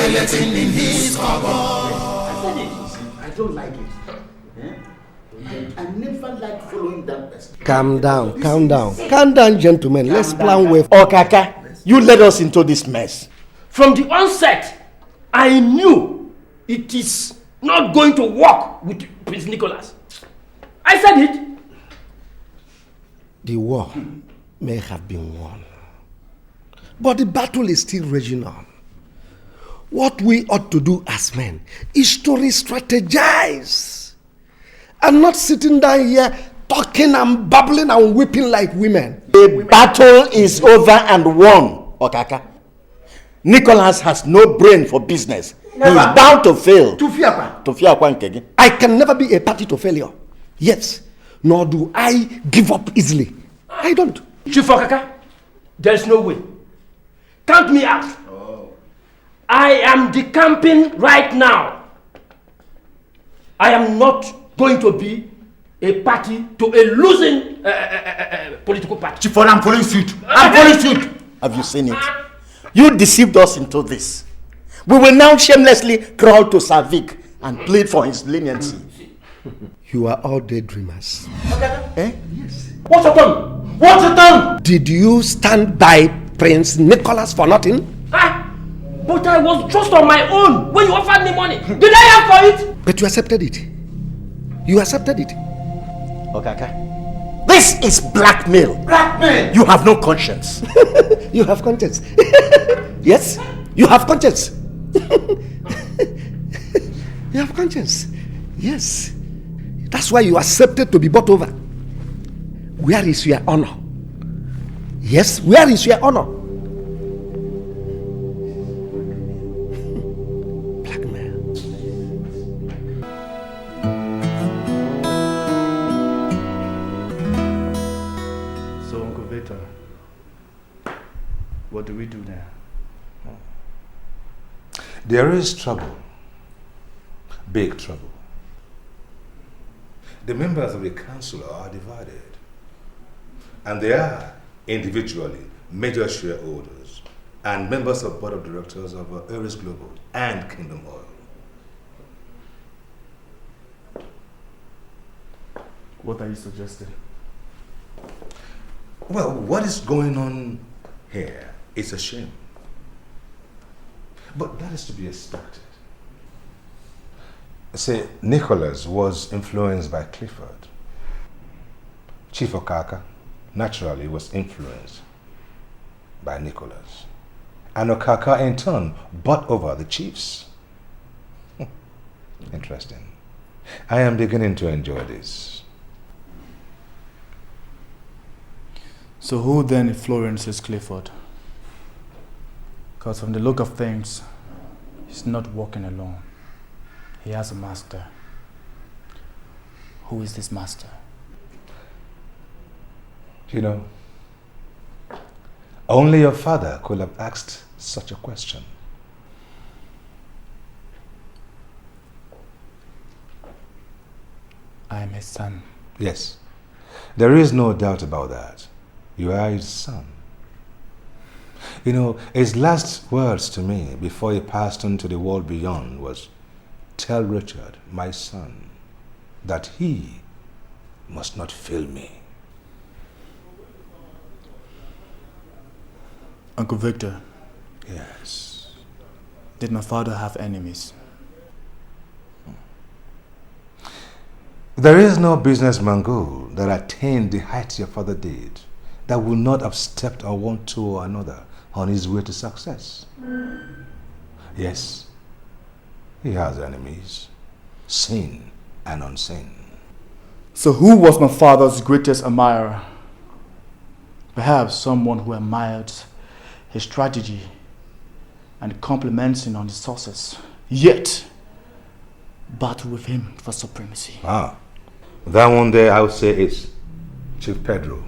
skeleton in his cupboard. I said it. I don't like it. I never like following that person. Calm down, gentlemen. Let's plan with. Okaka, you led us into this mess. From the onset, I knew it is not going to work with Prince Nicholas. I said it. The war may have been won, but the battle is still raging on. What we ought to do as men is to re-strategize and not sitting down here talking and babbling and weeping like women. The battle is over and won, Okaka. Nicholas has no brain for business. Never. He is bound to fail. I can never be a party to failure. Yes, nor do I give up easily. I don't. Chief Okaka, there's no way. Count me out. I am decamping right now. I am not going to be a party to a losing political party. Chief, I'm following suit. I'm following suit. Have you seen it? You deceived us into this. We will now shamelessly crawl to Savik and plead for his leniency. You are all daydreamers. Eh? Yes. What's your tongue? What's your tongue? Did you stand by Prince Nicholas for nothing? But I was just on my own when you offered me money. Did I ask for it? But you accepted it. You accepted it. Okaka, this is blackmail. Blackmail? You have no conscience. You have conscience. Yes, you have conscience. You have conscience. Yes. That's why you accepted to be bought over. Where is your honor? Yes, where is your honor? Blackmail. So, Uncle Victor, what do we do now? There is trouble. Big trouble. The members of the council are divided. And they are individually major shareholders and members of board of directors of Aries Global and Kingdom Oil. What are you suggesting? Well, what is going on here is a shame. But that is to be expected. See, Nicholas was influenced by Clifford. Chief Okaka naturally was influenced by Nicholas. And Okaka in turn bought over the chiefs. Interesting. I am beginning to enjoy this. So who then influences Clifford? Because from the look of things, he's not walking alone. He has a master. Who is this master? You know, only your father could have asked such a question. I am his son. Yes, there is no doubt about that. You are his son. You know, his last words to me before he passed on to the world beyond was, "Tell Richard, my son, that he must not fail me." Uncle Victor. Yes. Did my father have enemies? There is no businessman goal that attained the heights your father did that would not have stepped on one toe or another on his way to success. Yes, he has enemies, seen and unseen. So who was my father's greatest admirer? Perhaps someone who admired his strategy and complimenting on his sources, yet battle with him for supremacy. That one there I would say is Chief Pedro.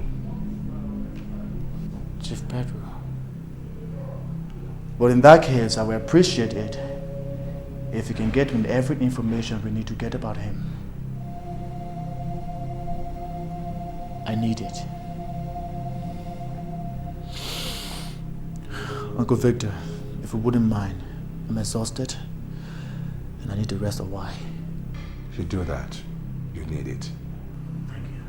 Chief Pedro. But in that case, I will appreciate it if you can get me every information we need to get about him. I need it. Uncle Victor, if you wouldn't mind, I'm exhausted and I need to rest a while. If you do that, you need it. Thank you.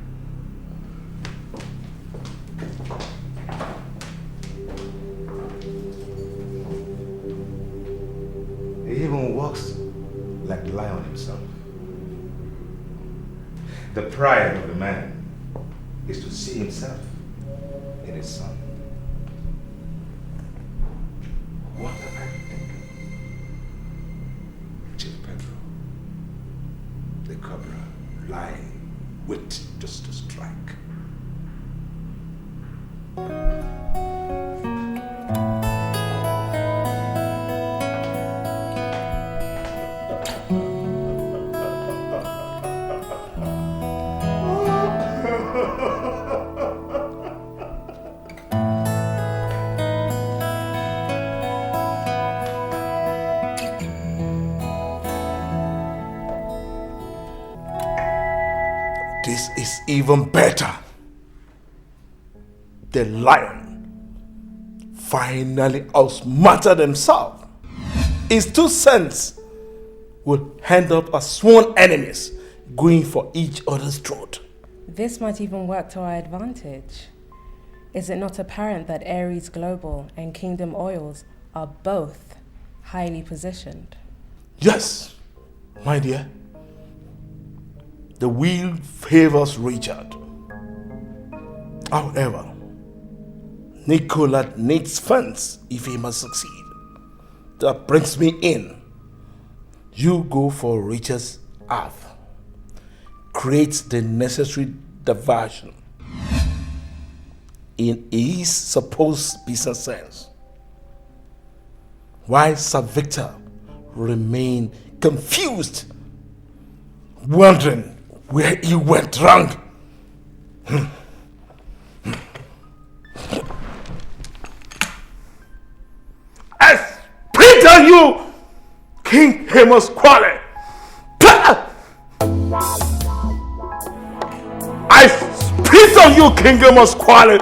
He even walks like the lion himself. The pride of the man is to see himself in his son. What am I thinking? Chief Pedro, the cobra, lying, waiting just to strike. This is even better. The lion finally outsmarted himself. His 2 cents will end up as sworn enemies, going for each other's throat. This might even work to our advantage. Is it not apparent that Aries Global and Kingdom Oils are both highly positioned? Yes, my dear. The wheel favors Richard. However, Nicola needs funds if he must succeed. That brings me in. You go for Richard's earth. Create the necessary diversion in his supposed business sense. While Sir Victor remain confused, wondering where he went wrong. I spit on you, King Amos Quale. I spit on you, King Amos Quale.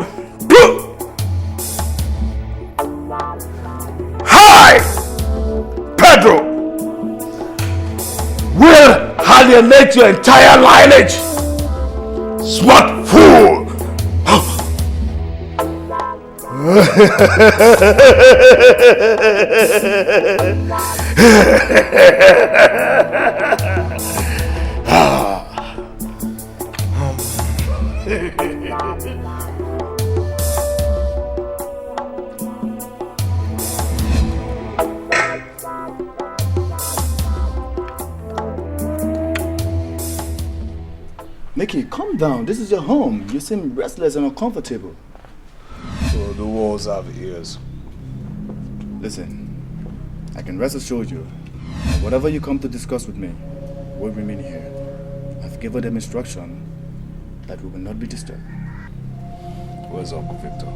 Hi, Pedro. Will alienate your entire lineage. Smart fool. Mickey, calm down. This is your home. You seem restless and uncomfortable. So the walls have ears. Listen, I can rest assured you that whatever you come to discuss with me will remain here. I've given them instruction that we will not be disturbed. Where's Uncle Victor?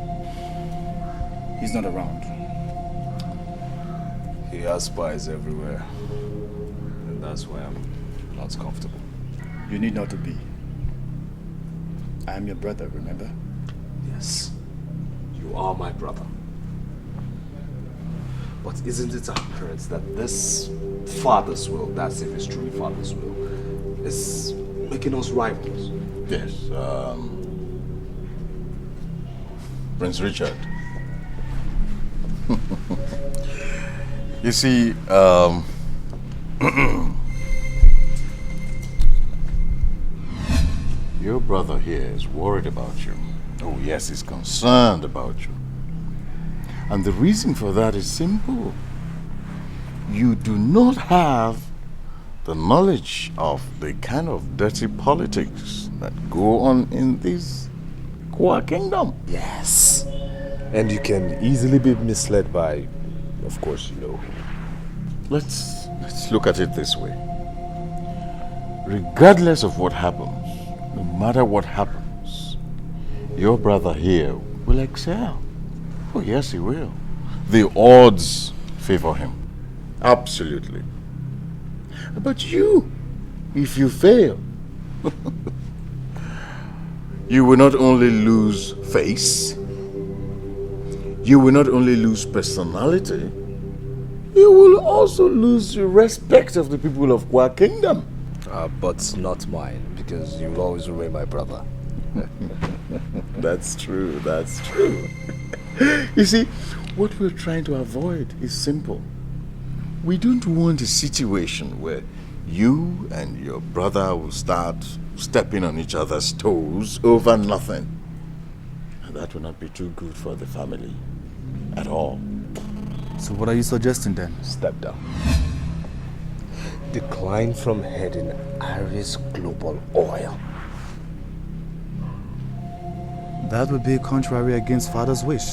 He's not around. He has spies everywhere. And that's why I'm not comfortable. You need not to be. I am your brother, remember? Yes, you are my brother. But isn't it apparent that this father's will, that's if it's truly father's will, is making us rivals? Yes, Prince Richard. You see, your brother here is worried about you. Oh yes, he's concerned about you. And the reason for that is simple. You do not have the knowledge of the kind of dirty politics that go on in this Kwa kingdom. Yes. And you can easily be misled by, of course, you know. Let's look at it this way. Regardless of what happens, no matter what happens, your brother here will excel. Oh yes, he will. The odds favor him. Absolutely. But you, if you fail, you will not only lose face, you will not only lose personality, you will also lose the respect of the people of Kwa Kingdom. But not mine, because you will always remain my brother. That's true, that's true. You see, what we're trying to avoid is simple. We don't want a situation where you and your brother will start stepping on each other's toes over nothing. And that will not be too good for the family at all. So what are you suggesting then? Step down. Decline from heading Aries Global Oil. That would be contrary against father's wish.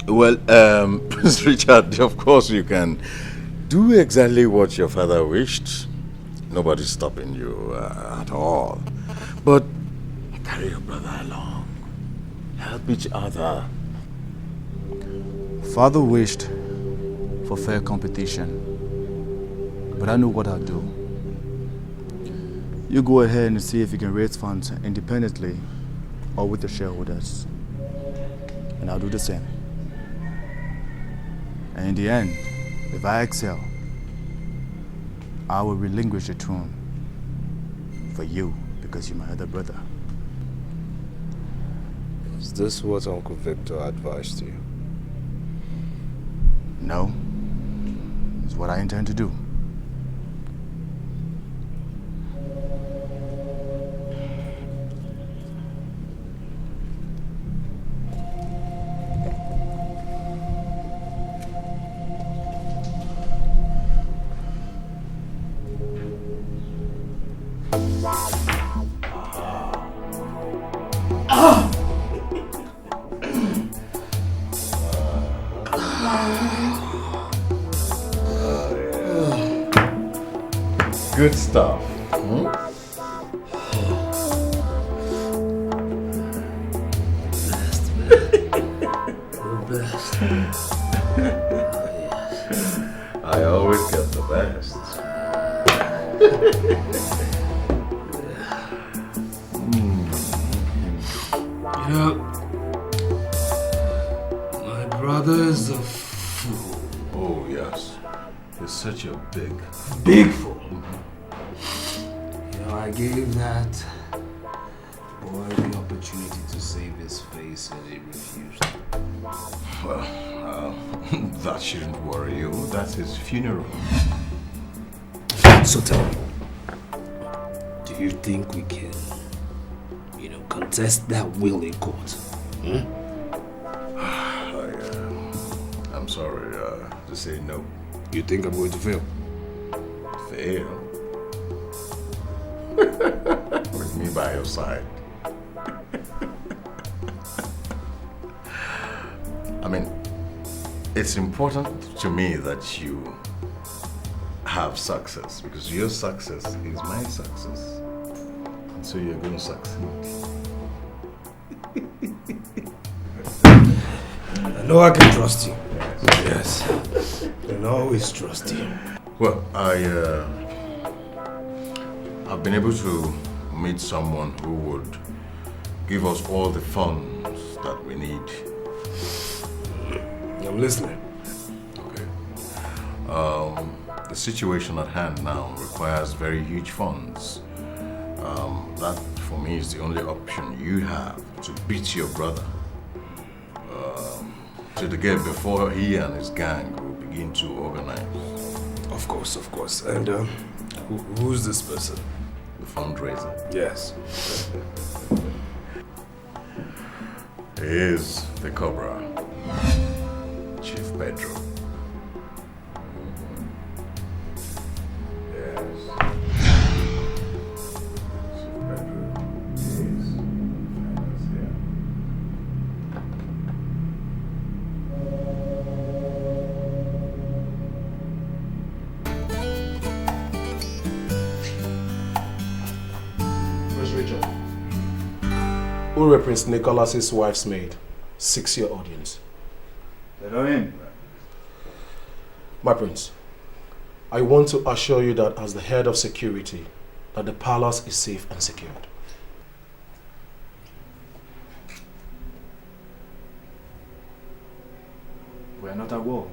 Well, Prince Richard, of course you can do exactly what your father wished. Nobody's stopping you at all. But carry your brother along. Help each other. Father wished for fair competition, but I know what I'll do. You go ahead and see if you can raise funds independently or with the shareholders. And I'll do the same. And in the end, if I excel, I will relinquish the throne for you because you're my other brother. Is this what Uncle Victor advised you? No. It's what I intend to do. Good stuff. I always get the best. You know, my brother is a fool. Oh, yes. He's such a Big fool. You know, I gave that boy the opportunity to save his face and he refused. Well, that shouldn't worry you. That's his funeral. So tell me, do you think we can, contest that will in court? I'm sorry to say no. You think I'm going to fail? Fail? With me by your side. I mean, it's important to me that you have success because your success is my success. And so you're going to succeed. I know I can trust you. Yes. I can always trust you. Well, I've been able to meet someone who would give us all the funds that we need. I'm listening. Okay. The situation at hand now requires very huge funds. That, for me, is the only option you have to beat your brother to the gate before he and his gang will begin to organize. Of course. And who's this person? The fundraiser. Yes. He is the Cobra, Chief Pedro. Ure Prince Nicholas's wife's maid, 6-year audience. Let her in. My prince, I want to assure you that as the head of security, that the palace is safe and secured. will.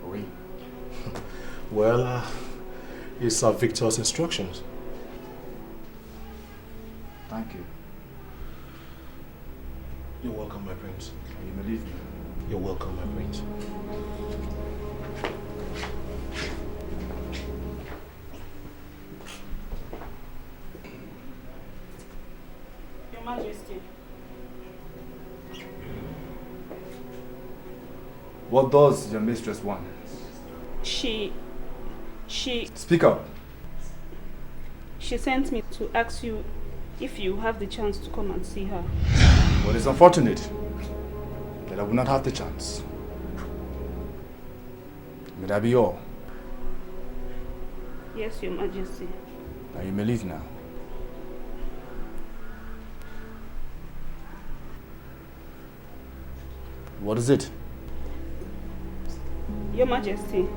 Oui. Well, it's Victor's instructions. Thank you. You're welcome, my prince. You may leave me. You're welcome, my prince. Your Majesty. What does your mistress want? She... Speak up. She sent me to ask you if you have the chance to come and see her. Well, it's unfortunate that I will not have the chance. May that be all? Yes, Your Majesty. Now you may leave now. What is it? Your Majesty,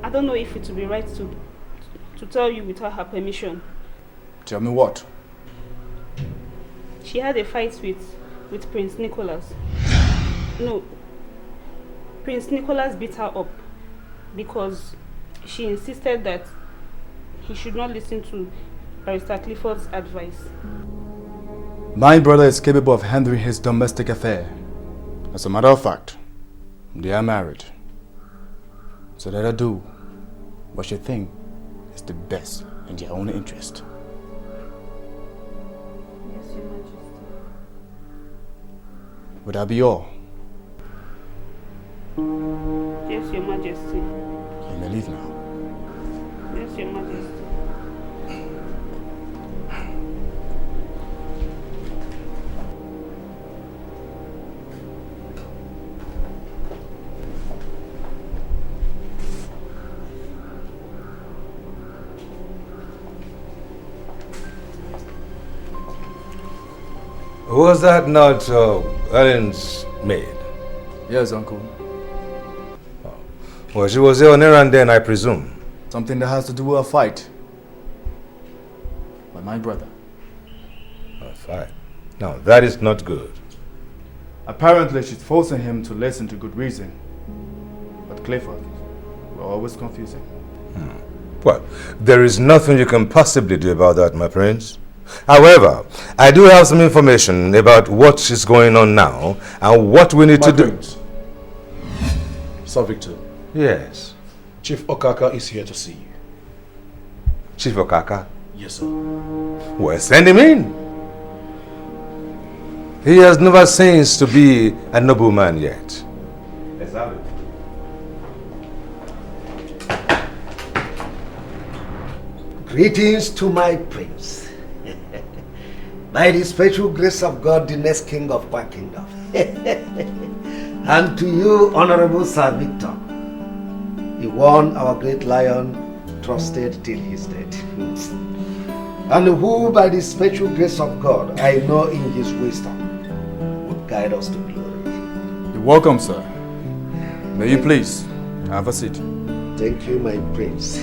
I don't know if it would be right to tell you without her permission. Tell me what? She had a fight with Prince Nicholas. No, Prince Nicholas beat her up because she insisted that he should not listen to Barrister Clifford's advice. My brother is capable of handling his domestic affair. As a matter of fact, they are married. So let her do what she thinks is the best in their own interest. Yes, Your Majesty. Would that be all? Yes, Your Majesty. You may leave now. Yes, Your Majesty. Was that not Ellen's maid? Yes, Uncle. Well, she was there on errand then, I presume. Something that has to do with a fight. By my brother. A fight? No, that is not good. Apparently, she's forcing him to listen to good reason. But Clifford will always confuse him. Well, there is nothing you can possibly do about that, my prince. However, I do have some information about what is going on now and what we need to do. Sir Victor. Yes. Chief Okaka is here to see you. Chief Okaka? Yes, sir. Well, send him in. He has never ceased to be a nobleman yet. Let's have it. Greetings to my prince. By the special grace of God, the next king of my kingdom. And to you, Honorable Sir Victor, the one our great lion trusted till his death. And who, by the special grace of God, I know in his wisdom, would guide us to glory. You're welcome, sir. May you please have a seat. Thank you, my prince.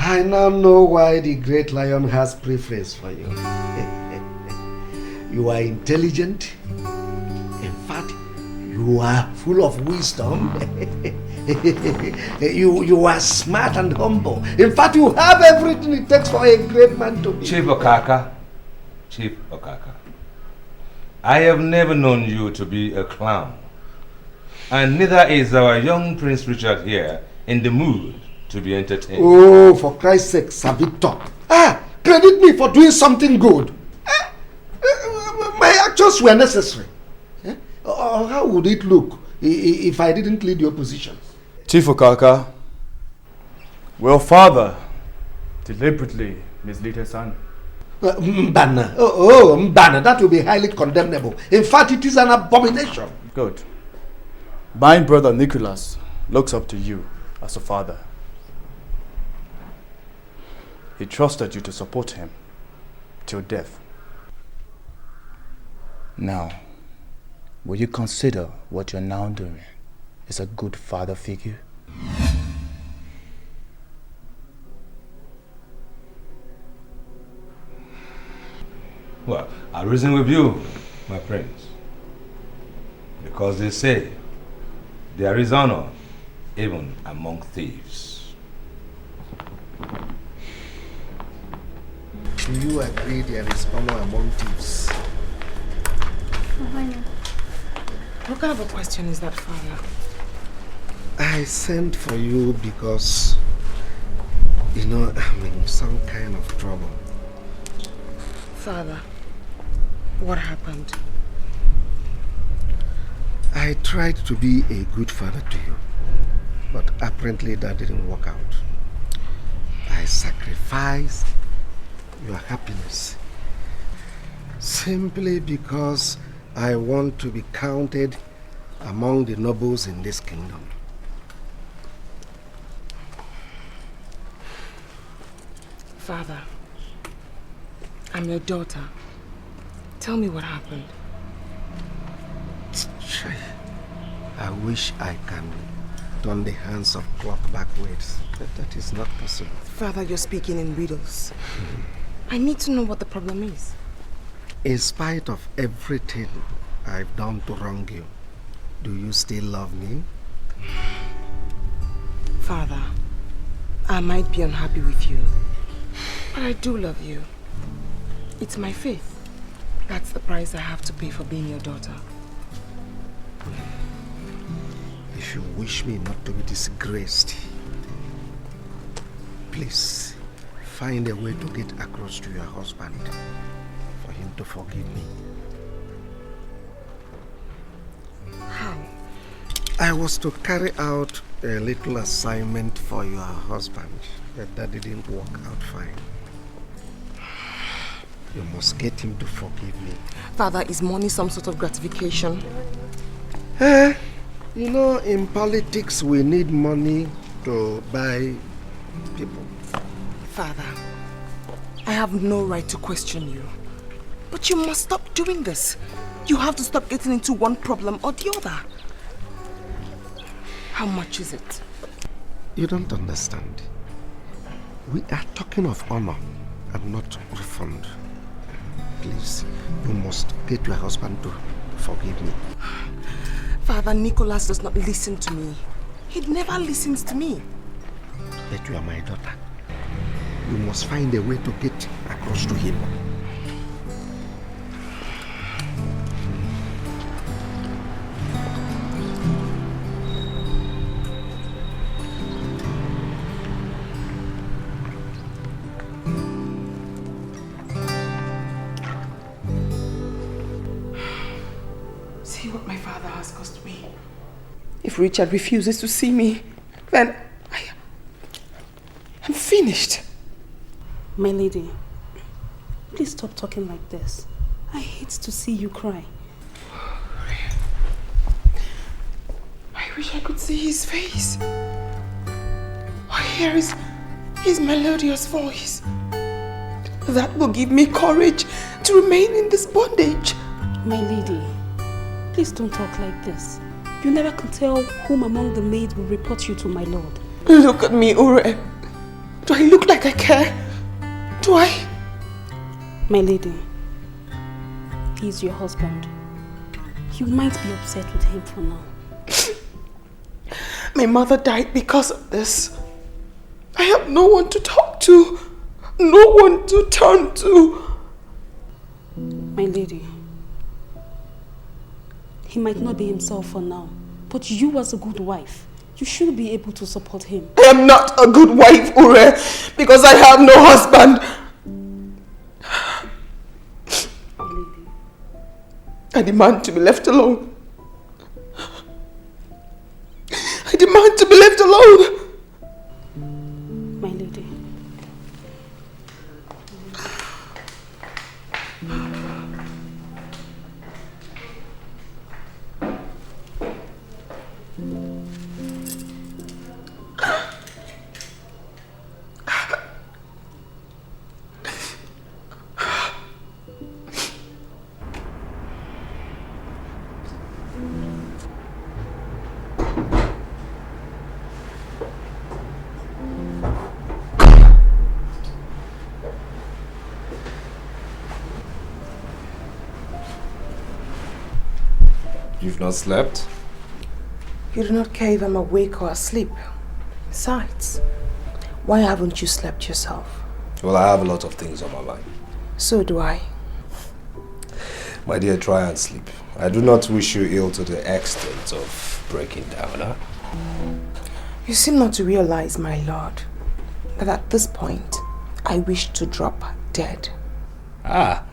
I now know why the great lion has preference for you. You are intelligent. In fact, you are full of wisdom. You are smart and humble. In fact, you have everything it takes for a great man to be. Chief Okaka. Chief Okaka. I have never known you to be a clown. And neither is our young Prince Richard here in the mood to be entertained. Oh, for Christ's sake, Sir Victor. Credit me for doing something good. My actions were necessary. Or how would it look if I didn't lead the opposition? Chief Okaka, your father deliberately misled his son. Mbana. Mbana, that will be highly condemnable. In fact, it is an abomination. Good. My brother Nicholas looks up to you as a father. He trusted you to support him till death. Now, will you consider what you're now doing is a good father figure? Well, I'll reason with you, my prince. Because they say there is honor even among thieves. Do you agree there is honor among thieves? What kind of a question is that, Father? I sent for you because, you know, I'm in some kind of trouble. Father, what happened? I tried to be a good father to you, but apparently that didn't work out. I sacrificed your happiness simply because I want to be counted among the nobles in this kingdom. Father, I'm your daughter. Tell me what happened. I wish I can turn the hands of clock backwards, but that is not possible. Father, you're speaking in riddles. I need to know what the problem is. In spite of everything I've done to wrong you, do you still love me? Father, I might be unhappy with you, but I do love you. It's my faith. That's the price I have to pay for being your daughter. If you wish me not to be disgraced, please find a way to get across to your husband for him to forgive me. How? I was to carry out a little assignment for your husband, but that didn't work out fine. You must get him to forgive me. Father, is money some sort of gratification? You know, in politics we need money to buy people. Father, I have no right to question you. But you must stop doing this. You have to stop getting into one problem or the other. How much is it? You don't understand. We are talking of honor and not refund. Please, you must get your husband to forgive me. Father, Nicholas does not listen to me. He never listens to me. But you are my daughter. You must find a way to get across to him. See what my father has cost me. If Richard refuses to see me, then I'm finished. My lady, please stop talking like this. I hate to see you cry. I wish I could see his face. Or hear his melodious voice. That will give me courage to remain in this bondage. My lady, please don't talk like this. You never can tell whom among the maids will report you to my lord. Look at me, Ure. Do I look like I care? Do I? My lady, he's your husband. You might be upset with him for now. My mother died because of this. I have no one to talk to. No one to turn to. My lady, he might not be himself for now, but you as a good wife, you should be able to support him. I am not a good wife, Ure, because I have no husband. My lady, I demand to be left alone. I demand to be left alone. my lady. You've not slept? You do not care if I'm awake or asleep. Besides, why haven't you slept yourself? Well, I have a lot of things on my mind. So do I. My dear, try and sleep. I do not wish you ill to the extent of breaking down, huh? You seem not to realize, my lord, that at this point, I wish to drop dead. Ah,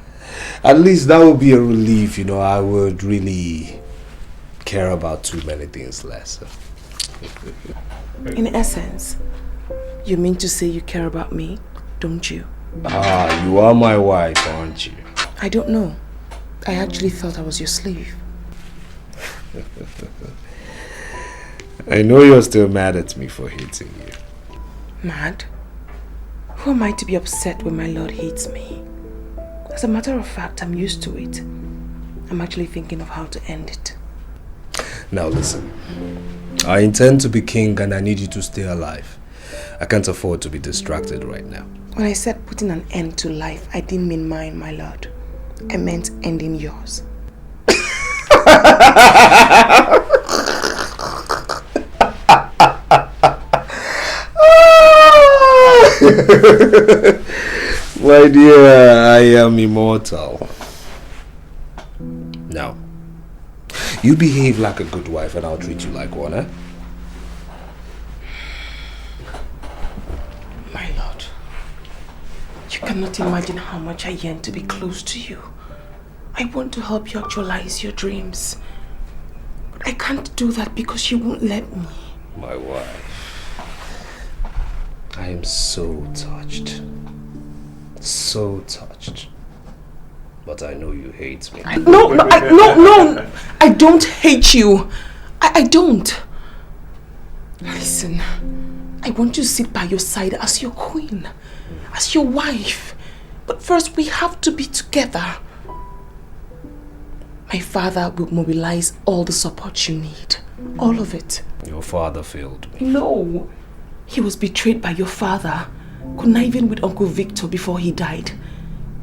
at least that would be a relief, you know. I would really care about too many things less. In essence, you mean to say you care about me, don't you? Ah, you are my wife, aren't you? I don't know. I actually thought I was your slave. I know you're still mad at me for hating you. Mad? Who am I to be upset when my lord hates me? As a matter of fact, I'm used to it. I'm actually thinking of how to end it. Now listen, I intend to be king and I need you to stay alive. I can't afford to be distracted right now. When I said putting an end to life, I didn't mean mine, my lord. I meant ending yours. My dear, I am immortal. Now, you behave like a good wife and I'll treat you like one, eh? My lord, you cannot imagine how much I yearn to be close to you. I want to help you actualize your dreams. But I can't do that because you won't let me. My wife. I am so touched. So touched. But I know you hate me. No, I don't hate you. I don't. Listen, I want to sit by your side as your queen, as your wife. But first we have to be together. My father will mobilize all the support you need. All of it. Your father failed me. No. He was betrayed by your father, conniving with Uncle Victor before he died.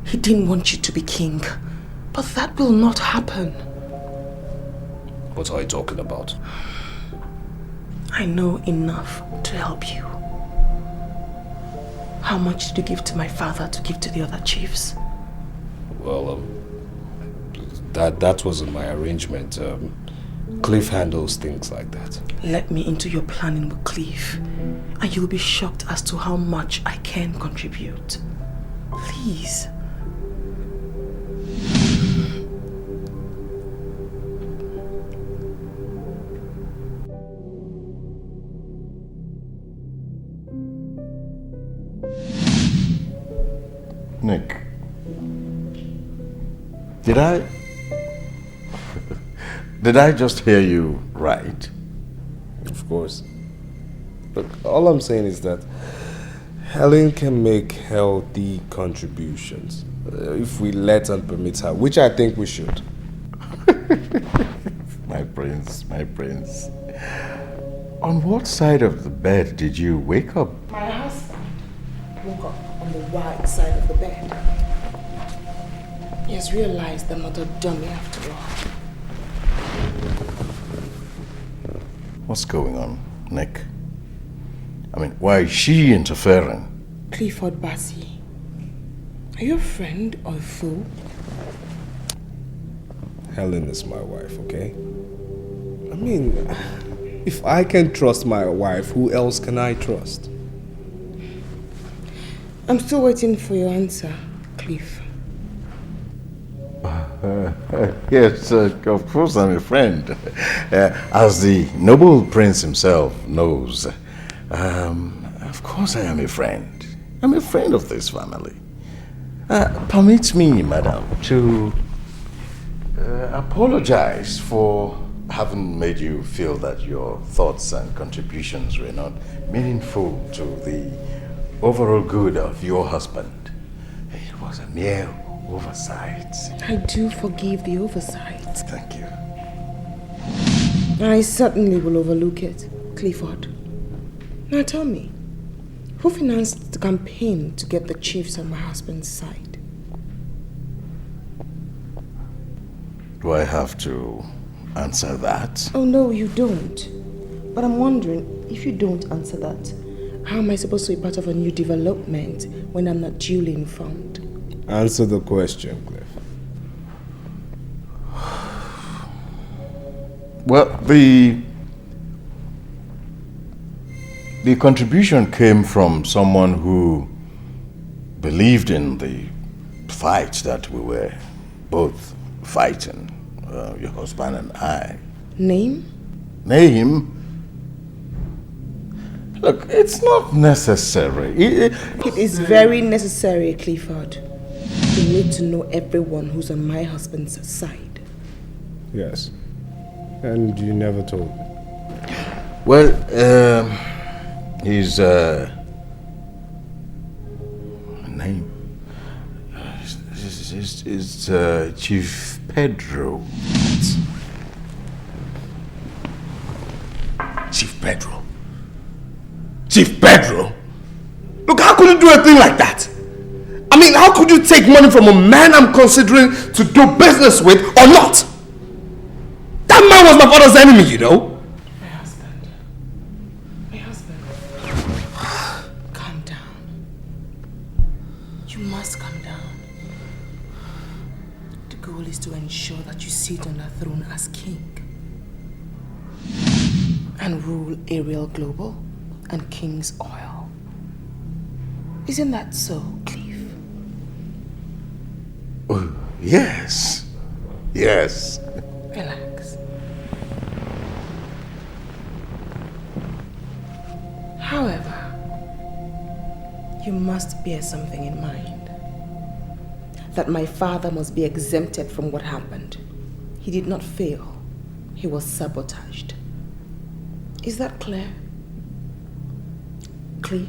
He didn't want you to be king. But that will not happen. What are you talking about? I know enough to help you. How much did you give to my father to give to the other chiefs? Well, that wasn't my arrangement. Cliff handles things like that. Let me into your planning with Cliff, and you'll be shocked as to how much I can contribute. Please. Nick, did I just hear you right? Of course. Look, all I'm saying is that Helen can make healthy contributions if we let and permit her, which I think we should. My prince, my prince. On what side of the bed did you wake up? My husband woke up on the right side of the bed. He has realized I'm not a dummy after all. What's going on, Nick? I mean, why is she interfering? Clifford Bassey, are you a friend or a fool? Helen is my wife, okay? I mean, if I can trust my wife, who else can I trust? I'm still waiting for your answer, Cliff. Yes, of course I'm a friend. As the noble prince himself knows, of course I am a friend. I'm a friend of this family. Permit me, madam, to apologize for having made you feel that your thoughts and contributions were not meaningful to the overall good of your husband. It was a mere oversight. I do forgive the oversight. Thank you. I certainly will overlook it, Clifford. Now tell me, who financed the campaign to get the chiefs on my husband's side? Do I have to answer that. Oh, no, you don't. But I'm wondering, if you don't answer that, how am I supposed to be part of a new development when I'm not duly informed? Answer the question, Cliff. Well, the contribution came from someone who believed in the fight that we were both fighting, your husband and I. Name? Name? Look, it's not necessary. It is very necessary, Clifford. You need to know everyone who's on my husband's side. Yes. And you never told me. Well, his name is Chief Pedro. Chief Pedro? Chief Pedro? Look, how could you do a thing like that? I mean, how could you take money from a man I'm considering to do business with or not? That man was my father's enemy, you know? My husband. Calm down. You must calm down. The goal is to ensure that you sit on the throne as king and rule Ariel Global and King's Oil. Isn't that so, Cliff? Oh, yes. Yes. Relax. However, you must bear something in mind. That my father must be exempted from what happened. He did not fail. He was sabotaged. Is that clear? Cliff?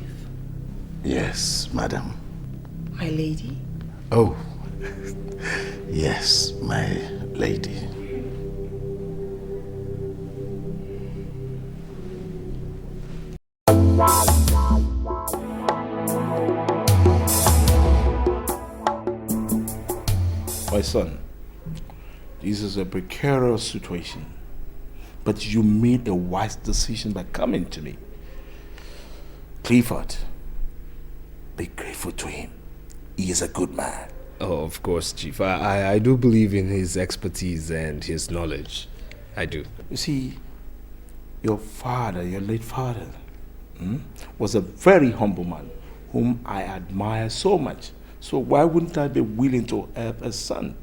Yes, madam. My lady? Oh, yes, my lady. My son, this is a precarious situation, but you made a wise decision by coming to me. Clifford, be grateful to him. He is a good man. Oh, of course, Chief. I do believe in his expertise and his knowledge. I do. You see, your father, your late father, was a very humble man whom I admire so much. So why wouldn't I be willing to help a son?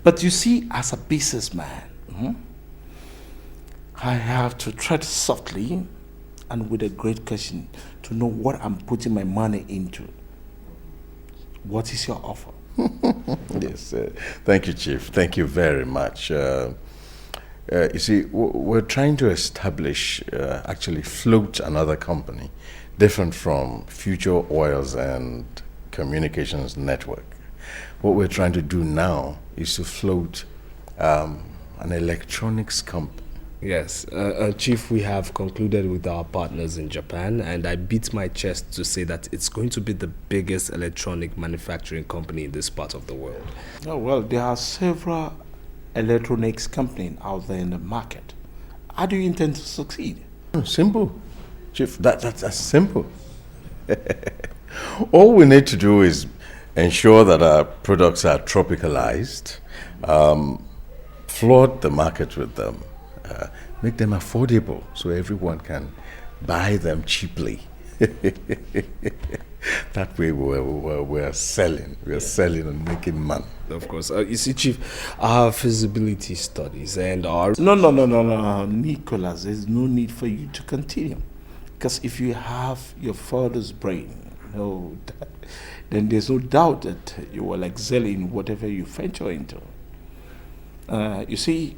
But you see, as a businessman, I have to tread softly and with a great caution to know what I'm putting my money into. What is your offer? Yes, thank you, Chief. Thank you very much. You see, we're trying to establish, actually float another company, different from Future Oils and Communications Network. What we're trying to do now is to float an electronics company. Yes, Chief, we have concluded with our partners in Japan, and I beat my chest to say that it's going to be the biggest electronic manufacturing company in this part of the world. Oh, well, there are several electronics companies out there in the market. How do you intend to succeed? Simple, Chief. That's simple. All we need to do is ensure that our products are tropicalized, flood the market with them, make them affordable so everyone can buy them cheaply. That way we're selling. We're selling and making money. Of course. You see, Chief, our feasibility studies and our... No, Nicholas, there's no need for you to continue. Because if you have your father's brain, then there's no doubt that you will excel in whatever you venture into. You see,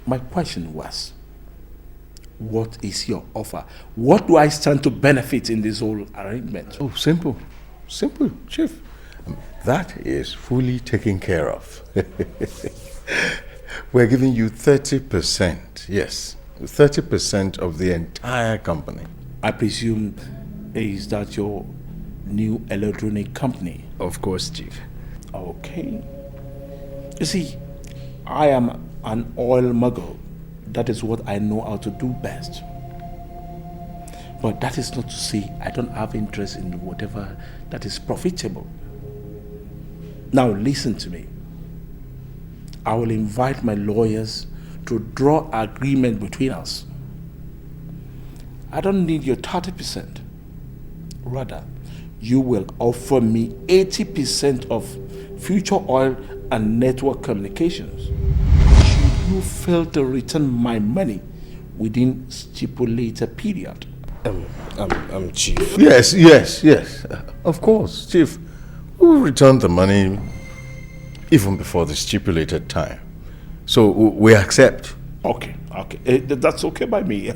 my question was, what is your offer? What do I stand to benefit in this whole arrangement? Oh, simple, Chief. That is fully taken care of. We're giving you 30%, yes, 30% of the entire company. I presume, is that your new electronic company? Of course, Chief. Okay. You see, I am an oil mogul. That is what I know how to do best. But that is not to say I don't have interest in whatever that is profitable. Now listen to me. I will invite my lawyers to draw an agreement between us. I don't need your 30%. Rather, you will offer me 80% of future oil and network communications. Should you fail to return my money within stipulated period? Chief. Yes. Of course, Chief. We'll return the money even before the stipulated time. So we accept. Okay. That's okay by me.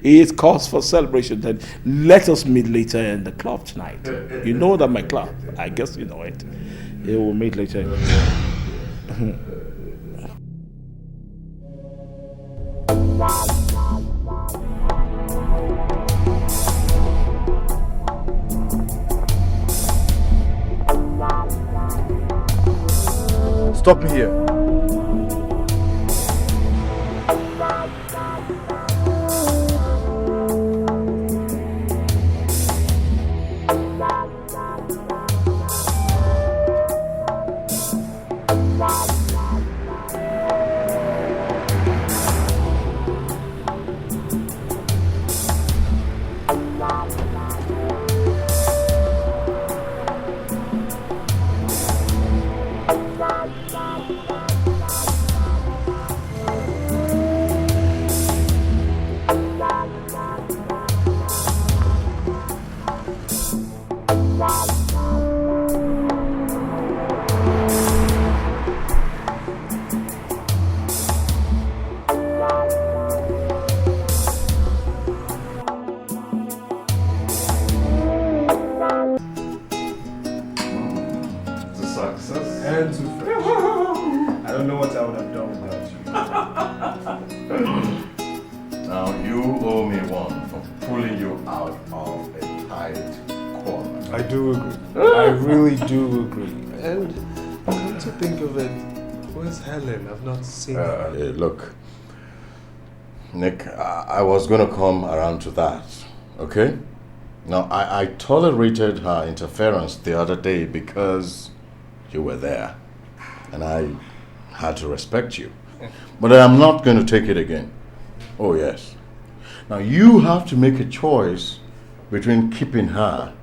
It's cause for celebration. Then let us meet later in the club tonight. You know that my club. I guess you know it. We'll meet later. Stop me here. I don't know what I would have done without you. Now you owe me one for pulling you out of a tight corner. I do agree. I really do agree. And come to think of it, where's Helen? I've not seen her. Hey, look, Nick, I was going to come around to that, okay? Now, I tolerated her interference the other day because you were there, and I had to respect you. But I'm not going to take it again. Oh, yes. Now, you have to make a choice between keeping her,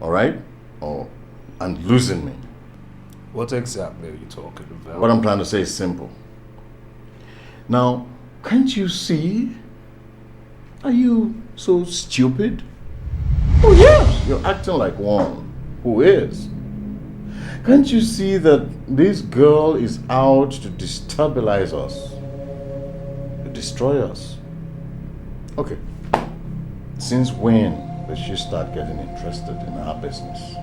all right, and losing me. What exactly are you talking about? What I'm trying to say is simple. Now, can't you see? Are you so stupid? Oh, yes, you're acting like one who is. Can't you see that this girl is out to destabilize us, to destroy us? Okay, since when did she start getting interested in our business?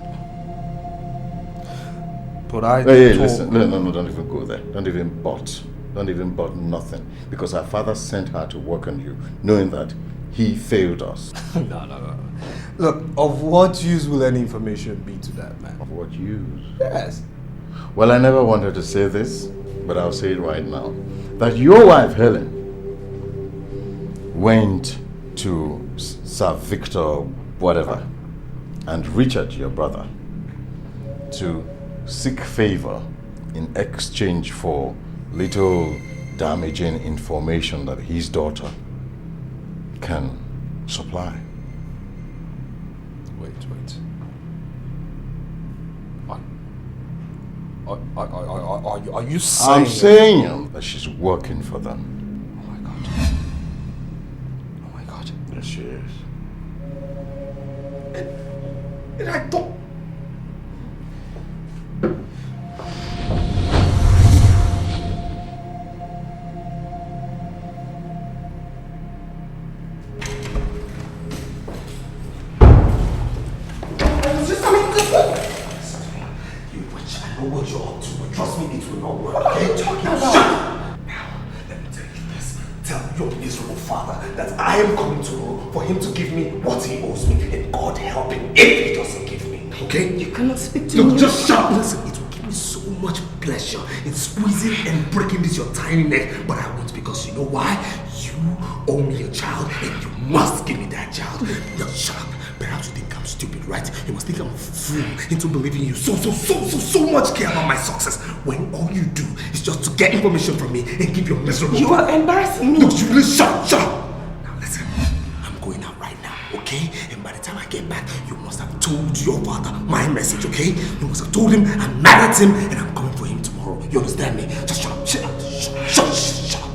But I hey, listen, no, don't even go there. Don't even bot nothing. Because our father sent her to work on you, knowing that he failed us. No. Look, of what use will any information be to that man? Of what use? Yes. Well, I never wanted to say this, but I'll say it right now. That your wife, Helen, went to Sir Victor, whatever, and Richard, your brother, to seek favor in exchange for little damaging information that his daughter can supply. Wait. Are you saying? I'm saying that she's working for them. Oh my God. Yes, she is. And I thought. What you're up to, but trust me, it will not work. What are you talking about? Now, let me tell you this. Tell your miserable father that I am coming to for him to give me what he owes me, and God help him if he doesn't give me. Okay? You cannot speak to me. Look, just shut up. Listen, it will give me so much pleasure in squeezing and breaking this your tiny neck, but I won't because you know why? You owe me a child and you must give me that child. Now shut up. Perhaps you think I'm stupid, right? You must think I'm a fool into believing you so much care about my success when all you do is just to get information from me and give your miserable... You are embarrassing me. No, you really shut up. Now listen, I'm going out right now, okay? And by the time I get back, you must have told your father my message, okay? You must have told him I'm mad at him and I'm coming for him tomorrow. You understand me? Just shut up, shut up, shut up.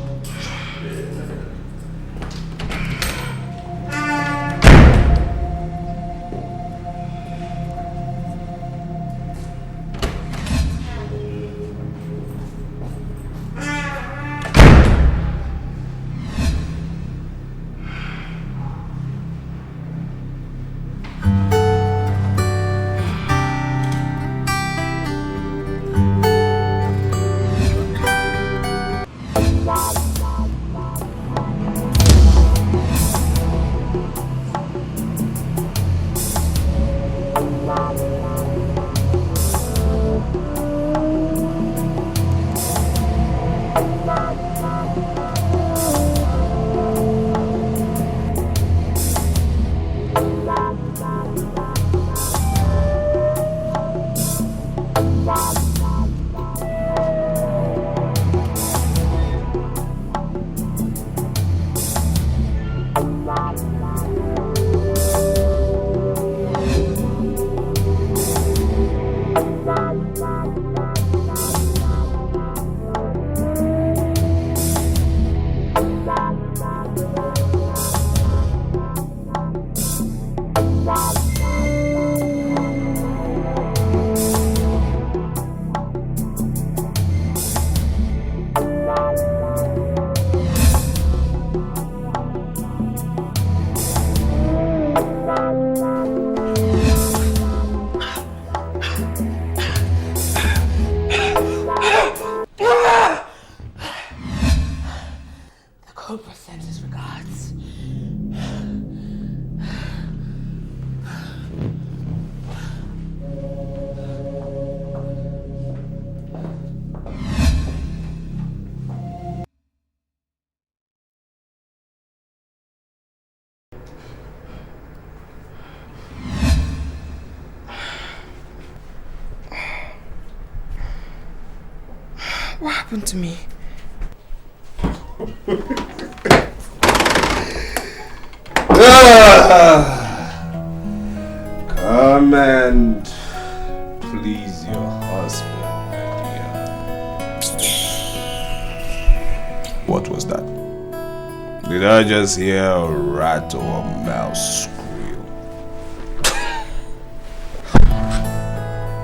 What happened to me? Come and please your husband, my dear. What was that? Did I just hear a rat or a mouse squeal?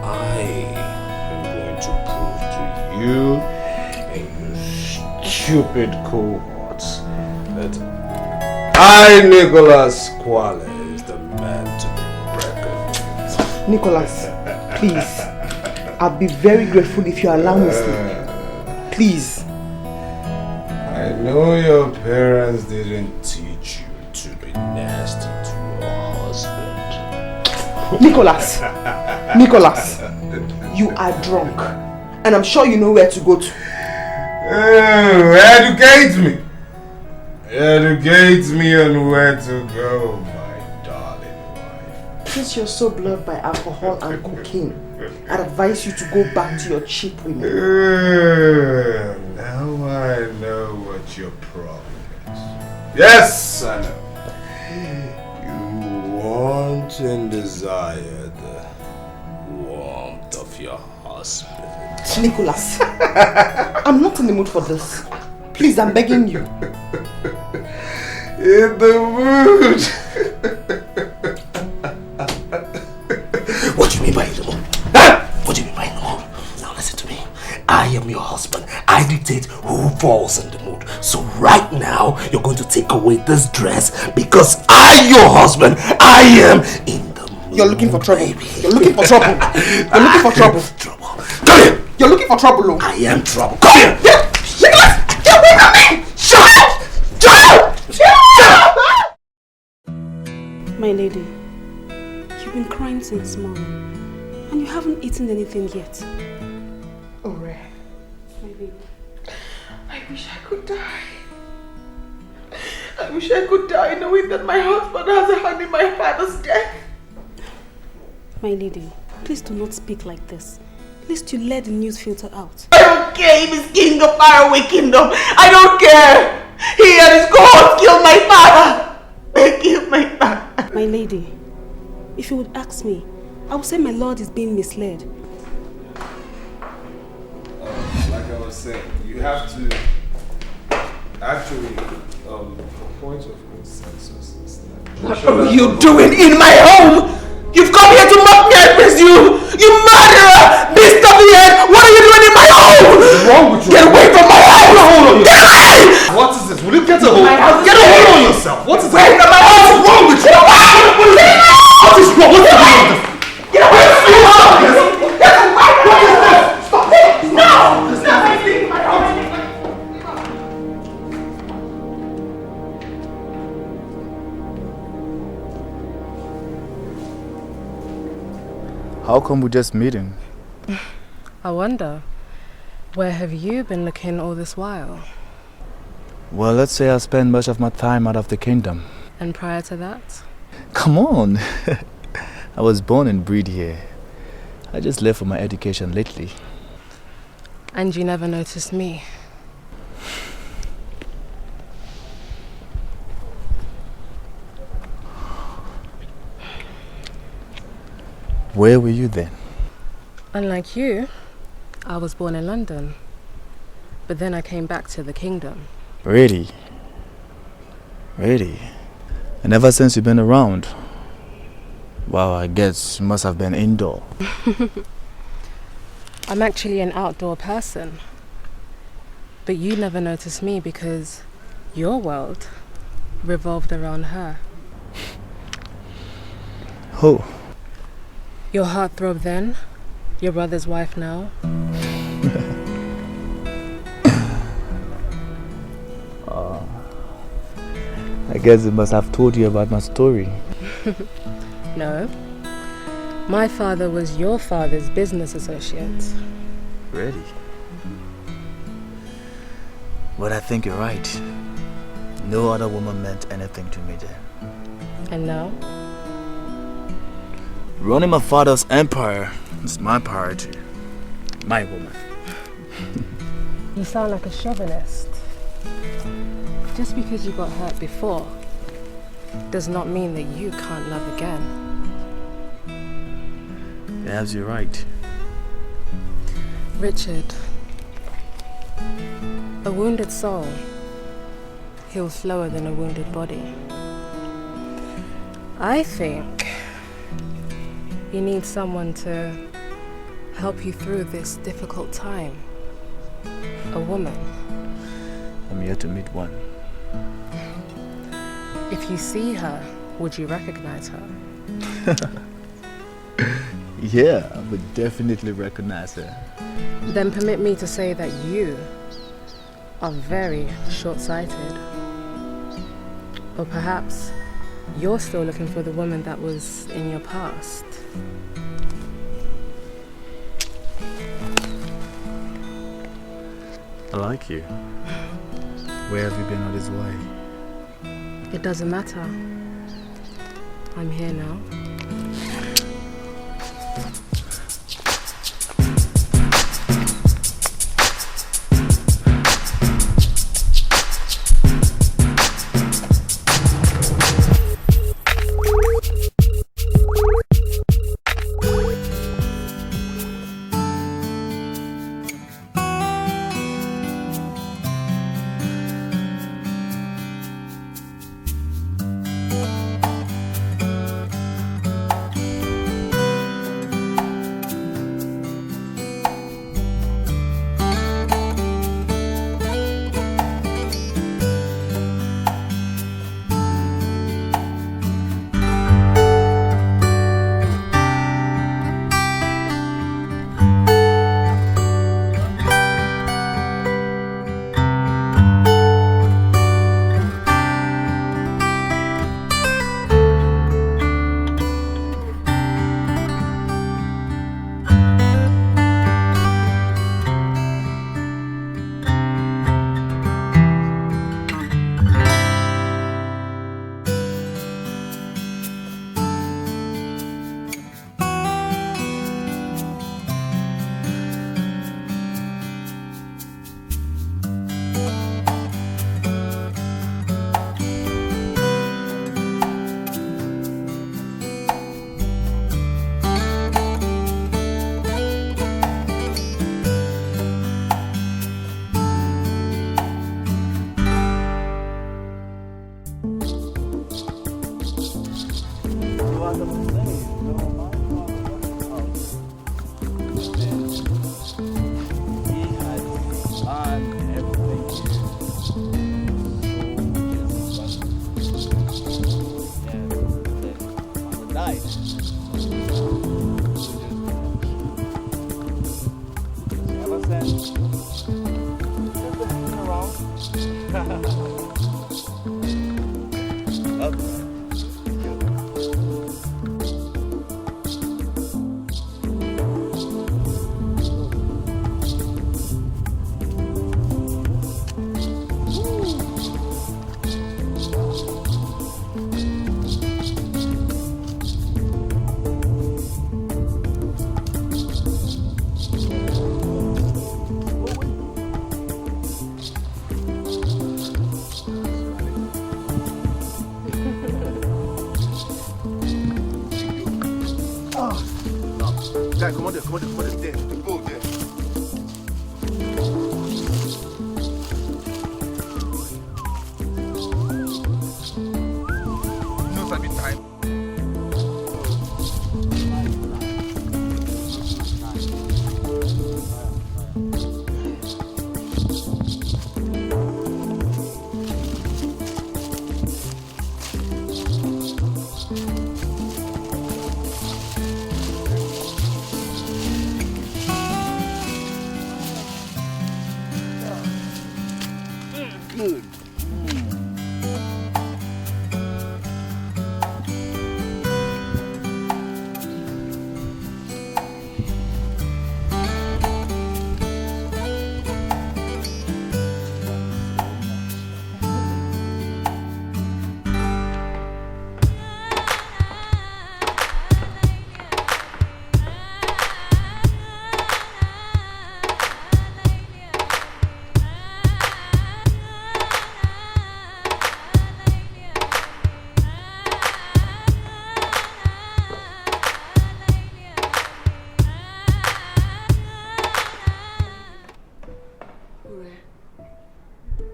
I am going to prove to you and your stupid cohorts that I, Nicholas Quale, is the man to be reckoned with. Nicholas, please. I'll be very grateful if you allow me sleep. Please. I know your parents didn't teach you to be nasty to your husband. Nicholas, you are drunk. And I'm sure you know where to go to. Educate me. Educate me on where to go, my darling wife. Since you're so blurred by alcohol and cocaine, I'd advise you to go back to your cheap women. Now I know what your problem is. Yes, I know. You want and desire the warmth of your husband. Nicholas, I'm not in the mood for this. Please, I'm begging you. In the mood. What do you mean by in the mood? Huh? What do you mean by in the mood? Now listen to me. I am your husband. I dictate who falls in the mood. So right now, you're going to take away this dress because I, your husband, I am in the mood. You're looking for trouble. Baby. You're looking for trouble. You're looking for trouble. Come here. You're looking for trouble, Lou. I am trouble. Come here. Nicholas, get away from me! Shut up! My lady, you've been crying since morning and you haven't eaten anything yet. Ore, Babe. I wish I could die. I wish I could die knowing that my husband has a hand in my father's death. My lady, please do not speak like this. At least you let the news filter out. I don't care if he's king of faraway kingdom. I don't care. He and his cohorts killed my father. They killed my father. My lady, if you would ask me, I would say my lord is being misled. Like I was saying, you have to actually, point of consensus is that... What are you doing in my home? You've come here to mock me, I presume! You murderer! Beast of the earth! What are you doing in my home? What's wrong with you? Get away from my house! Get a hold on yourself! Get away! What is this? Will you get a hold? Get a hold on yourself! What is Away from my house! What's wrong with you? Get away! What is wrong? What's wrong with this? Get away from my house! Get away! What is this? Stop it! No! Stop it! My house! How come we're just meeting? I wonder, where have you been looking all this while? Well, let's say I spent much of my time out of the kingdom. And prior to that? Come on! I was born and bred here. I just left for my education lately. And you never noticed me? Where were you then? Unlike you, I was born in London. But then I came back to the kingdom. Really? Really? And ever since you've been around? Well, I guess you must have been indoor. I'm actually an outdoor person. But you never noticed me because your world revolved around her. Who? Your heartthrob then, your brother's wife now. I guess it must have told you about my story. No. My father was your father's business associate. Really? But I think you're right. No other woman meant anything to me then. And now? Running my father's empire is my priority. My woman. You sound like a chauvinist. Just because you got hurt before does not mean that you can't love again. Perhaps you're right. Richard, a wounded soul heals slower than a wounded body. I think you need someone to help you through this difficult time. A woman. I'm here to meet one. If you see her, would you recognize her? Yeah, I would definitely recognize her. Then permit me to say that you are very short-sighted. Or perhaps you're still looking for the woman that was in your past. I like you. Where have you been all this way? It doesn't matter. I'm here now. Guy, come on there, there. Go there. No sabi time. Good.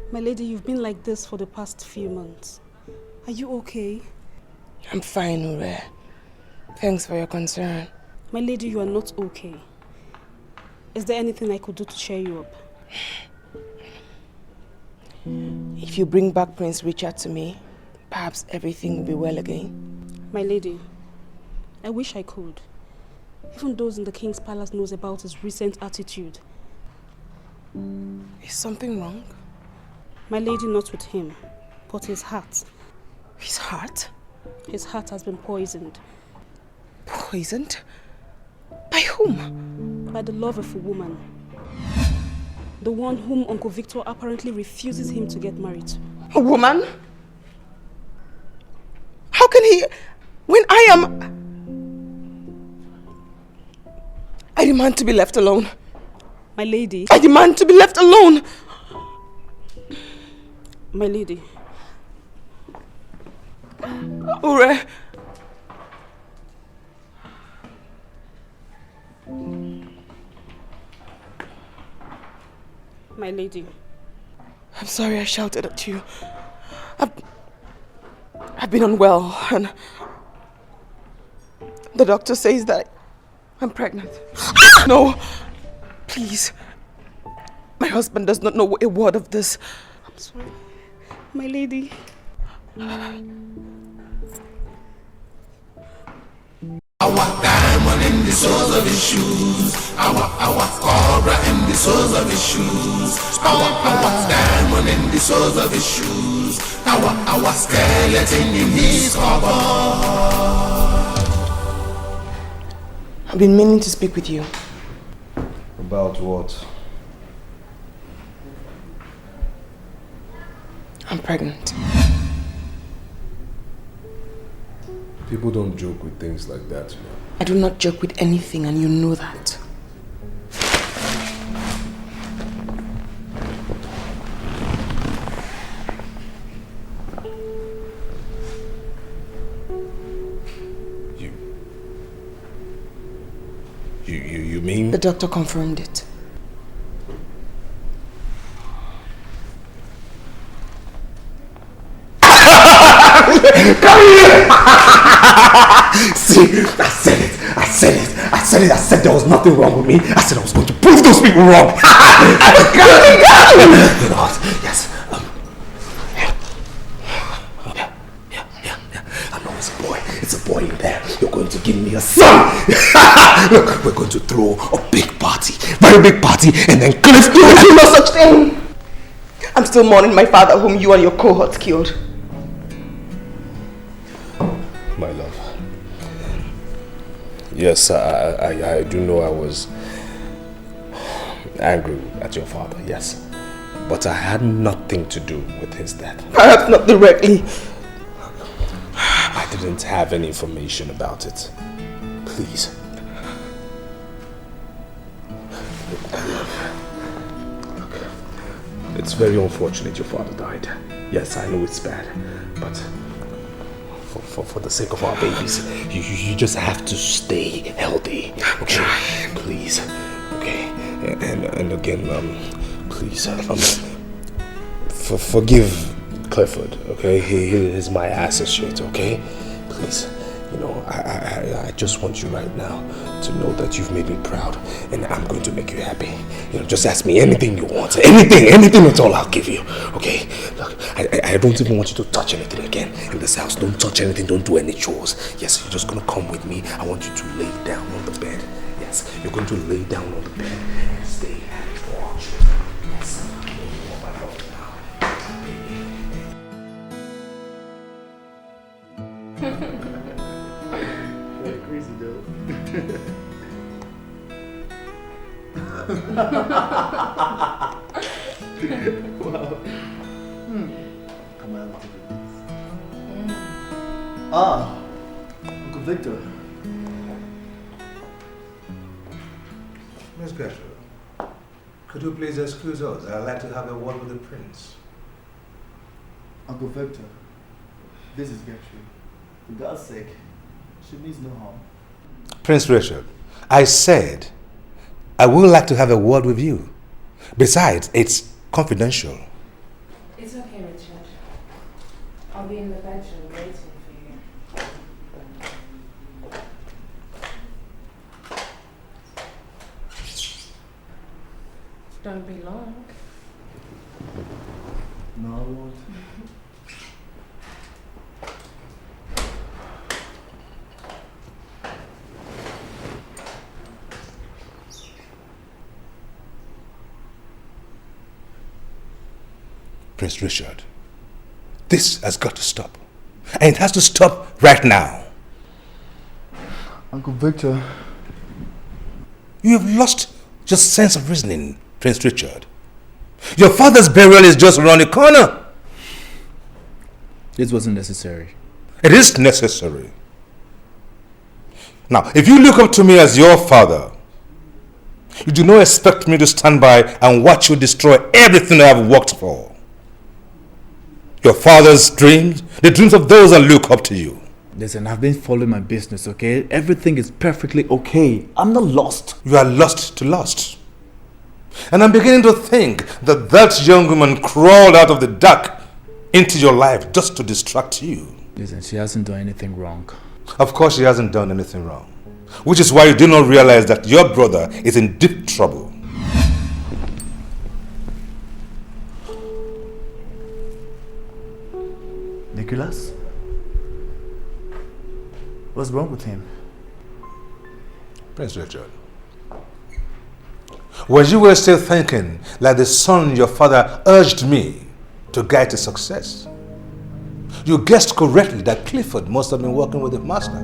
My lady, you've been like this for the past few months. Are you okay? I'm fine, Ure. Thanks for your concern. My lady, you are not okay. Is there anything I could do to cheer you up? If you bring back Prince Richard to me, perhaps everything will be well again. My lady, I wish I could. Even those in the king's palace knows about his recent attitude. Is something wrong? My lady, not with him, but his heart. His heart? His heart has been poisoned. Poisoned? By whom? By the love of a woman. The one whom Uncle Victor apparently refuses him to get married to. A woman? How can he... When I demand to be left alone. My lady. I demand to be left alone. My lady. Ure. My lady. I'm sorry I shouted at you. I've been unwell and the doctor says that I'm pregnant. No, please. My husband does not know a word of this. I'm sorry. My lady. Our diamond in the soles of his shoes. Our cobra in the soles of his shoes. Our diamond in the soles of his shoes. Our skeleton in his cupboard. I've been meaning to speak with you. About what? I'm pregnant. People don't joke with things like that, you know. I do not joke with anything, and you know that. You mean? The doctor confirmed it. Come here! See, I said there was nothing wrong with me. I said I was going to prove those people wrong. Yes. I know it's a boy. It's a boy in there. You're going to give me a son. Look, we're going to throw a big party, very big party, and then Cliff. You will do no such thing. I'm still mourning my father, whom you and your cohorts killed. My love. Yes, I do know I was angry at your father, yes. But I had nothing to do with his death. Perhaps not directly. I didn't have any information about it. Please. Look, it's very unfortunate your father died. Yes, I know it's bad, but for the sake of our babies, you just have to stay healthy. Okay, please. Okay, and again, please, forgive Clifford. Okay, he is my associate. Okay, please. You know, I just want you right now to know that you've made me proud, and I'm going to make you happy. You know, just ask me anything you want, anything at all, I'll give you. Okay? Look, I don't even want you to touch anything again in this house. Don't touch anything. Don't do any chores. Yes, you're just gonna come with me. I want you to lay down on the bed. Yes, you're going to lay down on the bed and stay and watch. Yes, oh, my love now. Crazy though. Wow. Come on, look at this. Ah, Uncle Victor. Miss Gertrude, could you please excuse us? I'd like to have a word with the prince. Uncle Victor, this is Gertrude. For God's sake, she means no harm. Prince Richard, I said I would like to have a word with you. Besides, it's confidential. It's okay, Richard. I'll be in the bedroom waiting for you. Don't be long. No, I won't. Prince Richard, this has got to stop. And it has to stop right now. Uncle Victor. You have lost your sense of reasoning, Prince Richard. Your father's burial is just around the corner. This wasn't necessary. It is necessary. Now, if you look up to me as your father, you do not expect me to stand by and watch you destroy everything I have worked for. Your father's dreams, the dreams of those that look up to you. Listen, I've been following my business, okay? Everything is perfectly okay. I'm not lost. You are lost to lust. And I'm beginning to think that that young woman crawled out of the dark into your life just to distract you. Listen, she hasn't done anything wrong. Of course she hasn't done anything wrong. Which is why you do not realize that your brother is in deep trouble. Nicholas? What's wrong with him? Prince Richard, when you were still thinking like the son your father urged me to guide to success, you guessed correctly that Clifford must have been working with the master.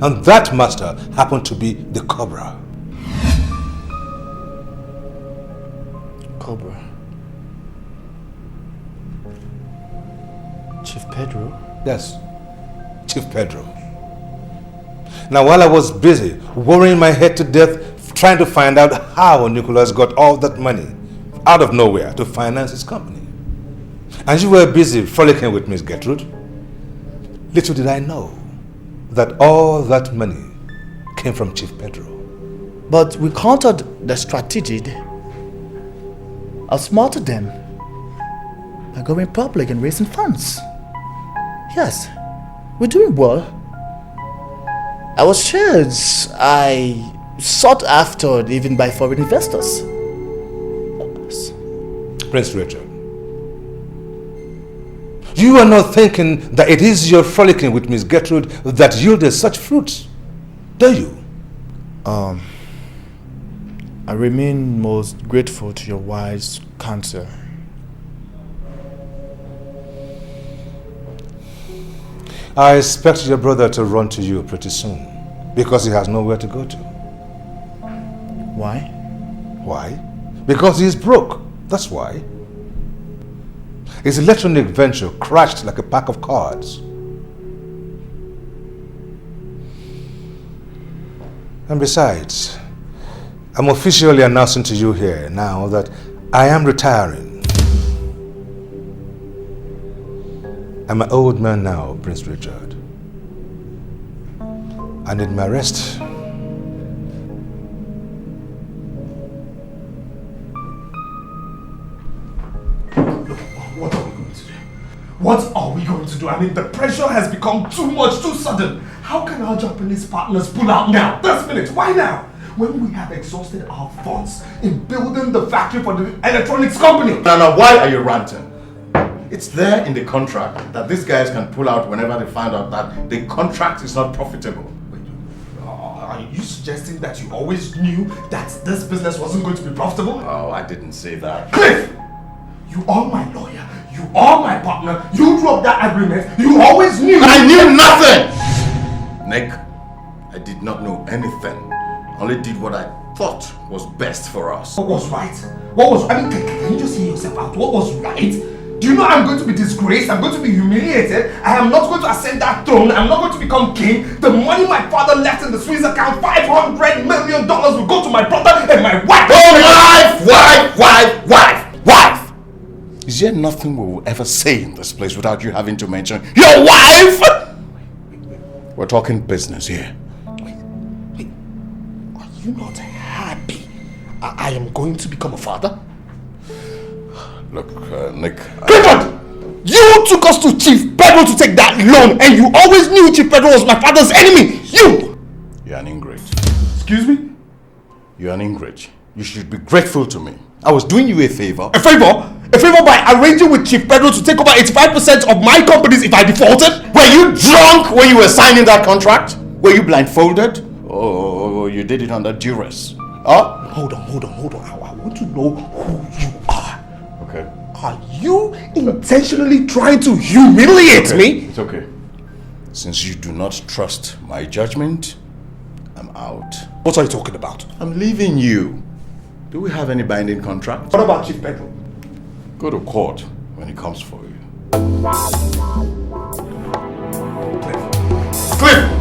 And that master happened to be the Cobra. Cobra? Chief Pedro? Yes, Chief Pedro. Now, while I was busy worrying my head to death trying to find out how Nicholas got all that money out of nowhere to finance his company, and you were busy frolicking with Miss Gertrude, little did I know that all that money came from Chief Pedro. But we countered the strategy, outsmarted them by going public and raising funds. Yes, we're doing well. Our shares are sought after even by foreign investors. Yes. Prince Richard, you are not thinking that it is your frolicking with Miss Gertrude that yielded such fruits, do you? I remain most grateful to your wise counsel. I expect your brother to run to you pretty soon because he has nowhere to go to. Why? Why? Because he is broke. That's why. His electronic venture crashed like a pack of cards. And besides, I'm officially announcing to you here now that I am retiring. I'm an old man now, Prince Richard. I need my rest. What are we going to do? What are we going to do? I mean, the pressure has become too much, too sudden. How can our Japanese partners pull out now? This minute, why now? When we have exhausted our funds in building the factory for the electronics company. Now, why are you ranting? It's there in the contract that these guys can pull out whenever they find out that the contract is not profitable. Are you suggesting that you always knew that this business wasn't going to be profitable? Oh, I didn't say that. Cliff! You are my lawyer. You are my partner. You drew up that agreement. You always knew. I knew nothing! Nick, I did not know anything. Only did what I thought was best for us. What was right? What was... I mean, can you just hear yourself out? What was right? Do you know I'm going to be disgraced? I'm going to be humiliated. I am not going to ascend that throne. I'm not going to become king. The money my father left in the Swiss account, $500 million, will go to my brother and my wife. Oh, wife! Is there nothing we will ever say in this place without you having to mention your wife? We're talking business here. Wait. Are you not happy I am going to become a father? Look, Nick... Clifford! You took us to Chief Pedro to take that loan, and you always knew Chief Pedro was my father's enemy! You! You're an ingrate. Excuse me? You're an ingrate. You should be grateful to me. I was doing you a favor. A favor? A favor by arranging with Chief Pedro to take over 85% of my companies if I defaulted? Were you drunk when you were signing that contract? Were you blindfolded? Or you did it under duress? Huh? Hold on. I want to know who you are. Okay. Are you intentionally trying to humiliate me? It's okay. Since you do not trust my judgment, I'm out. What are you talking about? I'm leaving you. Do we have any binding contract? What about Chief Pedro? Go to court when he comes for you. Cliff!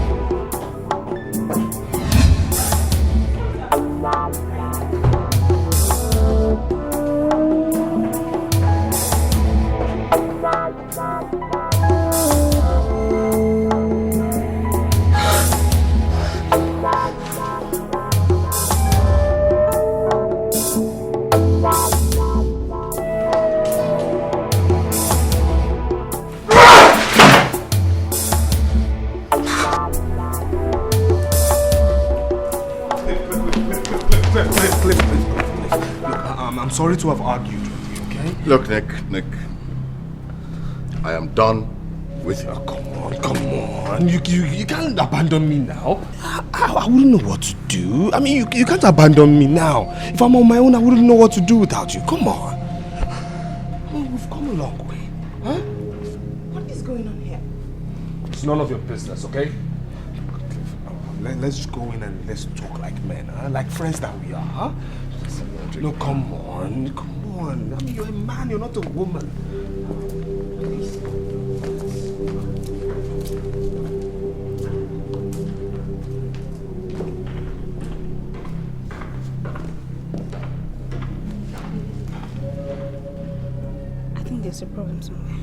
I'm sorry to have argued with you, okay? Look, Nick. I am done with you. Oh, come on. You can't abandon me now. I wouldn't know what to do. I mean, you can't abandon me now. If I'm on my own, I wouldn't know what to do without you. Come on. We've come a long way. Huh? What is going on here? It's none of your business, okay? Let's just go in and let's talk like men, huh? Like friends that we are, huh? No, come on. I mean, you're a man, you're not a woman. Please. I think there's a problem somewhere.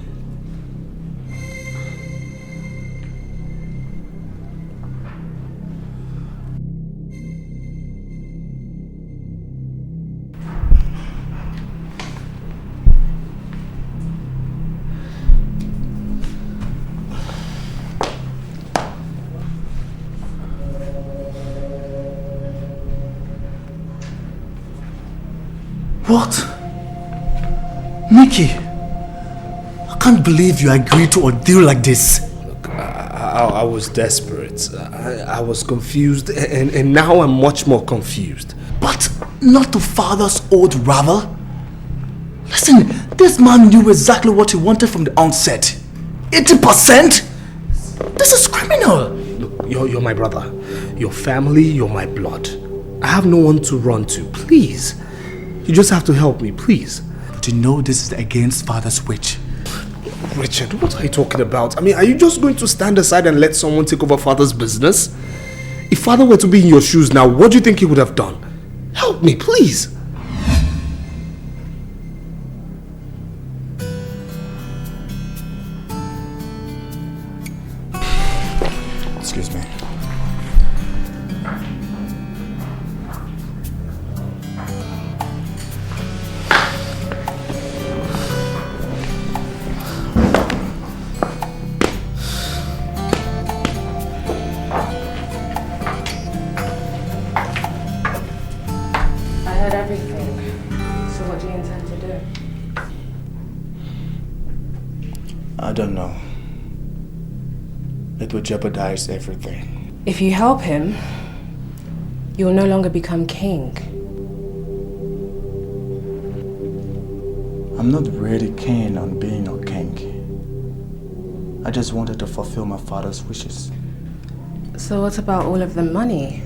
What? Mickey, I can't believe you agreed to a deal like this. Look, I was desperate. I was confused, and now I'm much more confused. But not to father's old rival. Listen, this man knew exactly what he wanted from the onset. 80%? This is criminal. Look, you're my brother. Your family, you're my blood. I have no one to run to. Please. You just have to help me, please. But you know this is against father's wish. Richard, what are you talking about? I mean, are you just going to stand aside and let someone take over father's business? If father were to be in your shoes now, what do you think he would have done? Help me, please. I don't know. It would jeopardize everything. If you help him, you'll no longer become king. I'm not really keen on being a king. I just wanted to fulfill my father's wishes. So what about all of the money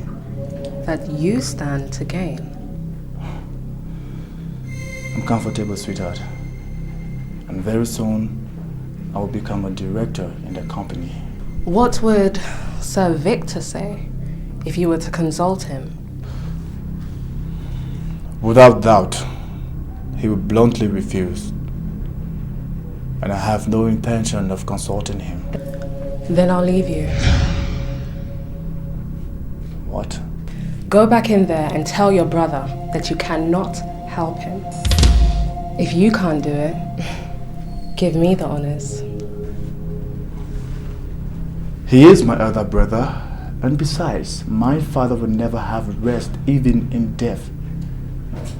that you stand to gain? I'm comfortable, sweetheart. And very soon, I will become a director in the company. What would Sir Victor say if you were to consult him? Without doubt, he would bluntly refuse. And I have no intention of consulting him. Then I'll leave you. What? Go back in there and tell your brother that you cannot help him. If you can't do it, give me the honors. He is my elder brother, and besides, my father would never have rest even in death,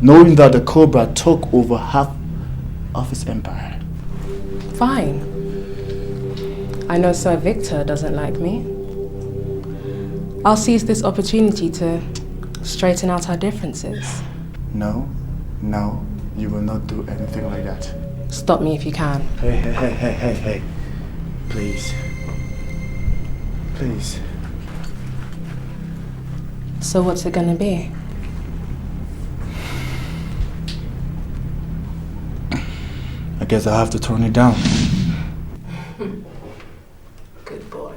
knowing that the Cobra took over half of his empire. Fine. I know Sir Victor doesn't like me. I'll seize this opportunity to straighten out our differences. No, you will not do anything like that. Stop me if you can. Hey. Please. So what's it gonna be? I guess I have to turn it down. Good boy.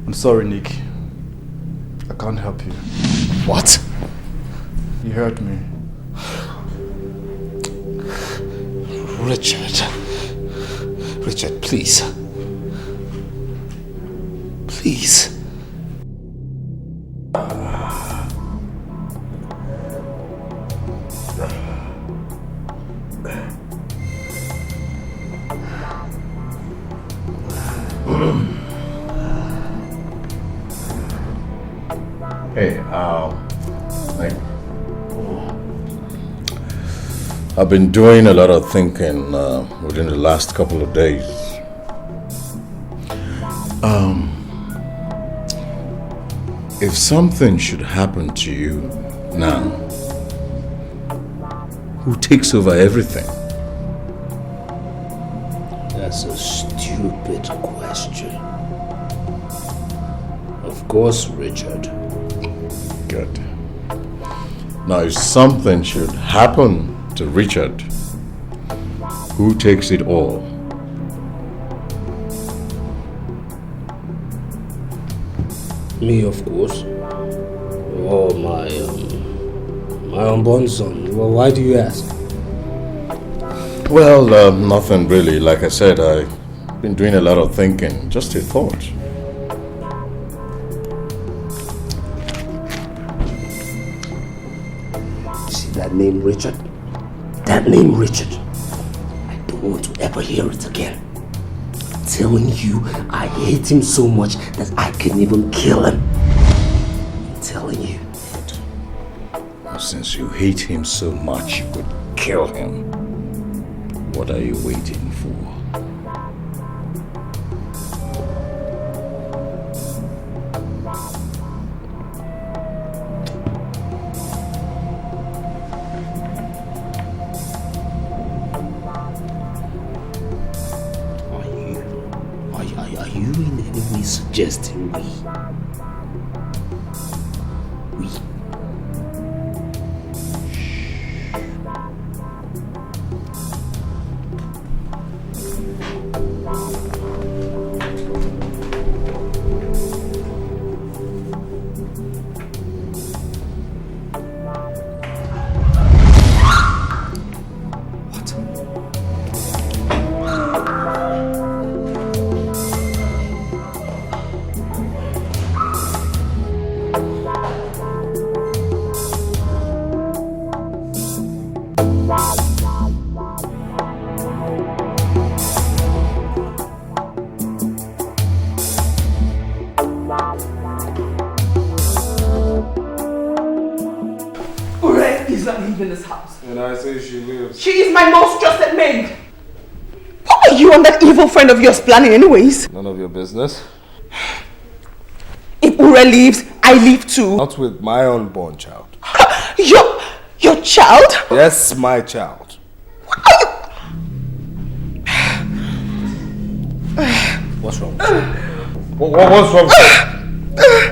I'm sorry, Nick. I can't help you. What? You hurt me. Richard, please. Please. Hey, I've been doing a lot of thinking within the last couple of days. If something should happen to you now, who takes over everything? That's a stupid question. Of course, Richard. Good. Now, if something should happen to Richard, who takes it all? Me, of course. Oh, my unborn son. Well, why do you ask? Well, nothing really. Like I said, I've been doing a lot of thinking. Just a thought. See that name, Richard? That name, Richard. I don't want to ever hear it again. I'm telling you, I hate him so much that I can even kill him. I'm telling you. Well, since you hate him so much, you could kill him. What are you waiting for? Are you in any way suggesting we She's not leaving this house. And I say she lives. She is my most trusted maid. What are you and that evil friend of yours planning anyways? None of your business. If Ure leaves, I leave too. Not with my unborn child. Your child? Yes, my child. What's wrong with you? What's wrong with you?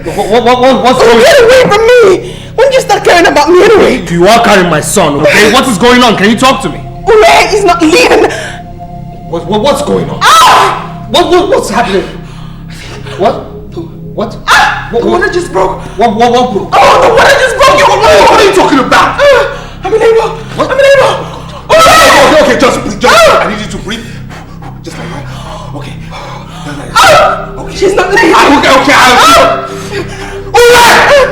What's wrong? Get away from me! When did you start caring about me anyway? You are carrying my son, okay? What is going on? Can you talk to me? Ure is not leaving. What's going on? What's happening? What? The water just broke. What broke? Oh, the water just broke. What are you talking about? I'm in labor. What? I'm in labor. Okay, just breathe. I need you to breathe. Just like that. Okay. Okay. She's not leaving. Okay.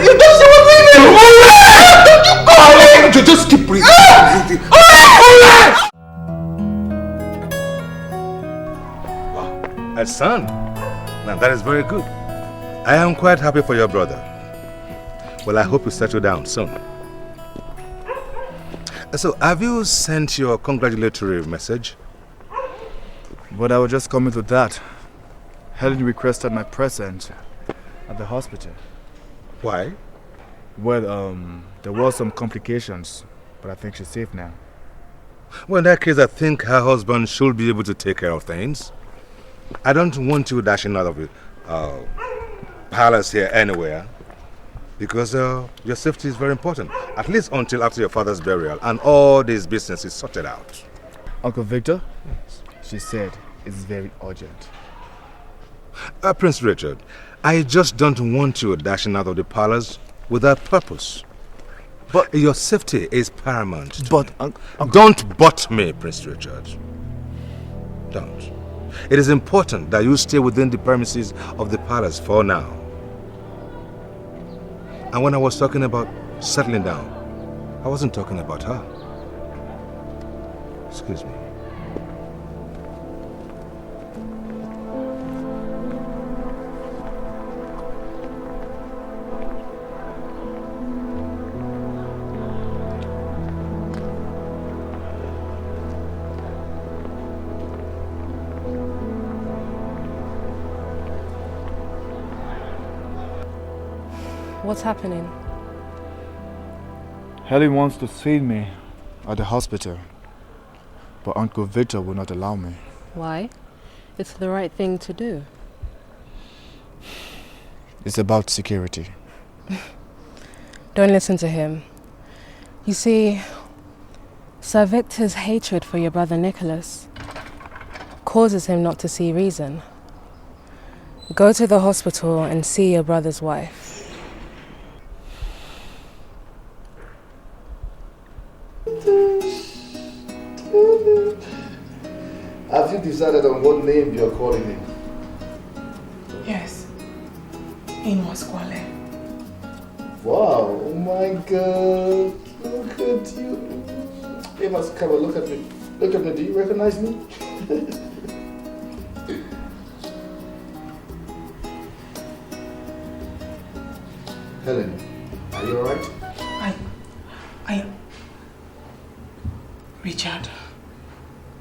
You don't see what's leaving. Don't you go. Just keep breathing. A son? Now that is very good. I am quite happy for your brother. Well, I hope you settle down soon. So, have you sent your congratulatory message? But I was just coming to that. Helen requested my presence at the hospital. Why? Well, there were some complications, but I think she's safe now. Well, in that case, I think her husband should be able to take care of things. I don't want you dashing out of the palace here anywhere, because your safety is very important, at least until after your father's burial and all this business is sorted out. Uncle Victor? Yes. She said it's very urgent. Prince Richard, I just don't want you dashing out of the palace without purpose. But your safety is paramount. But don't butt me, Prince Richard. Don't. It is important that you stay within the premises of the palace for now. And when I was talking about settling down, I wasn't talking about her. Excuse me. What's happening? Helen wants to see me at the hospital, but Uncle Victor will not allow me. Why? It's the right thing to do. It's about security. Don't listen to him. You see, Sir Victor's hatred for your brother Nicholas causes him not to see reason. Go to the hospital and see your brother's wife. Have you decided on what name you're calling him? Yes. Amos Kwale. Wow, oh my God. Look at you. Amos, come on, look at me. Look at me, do you recognize me? Helen, are you alright? Richard,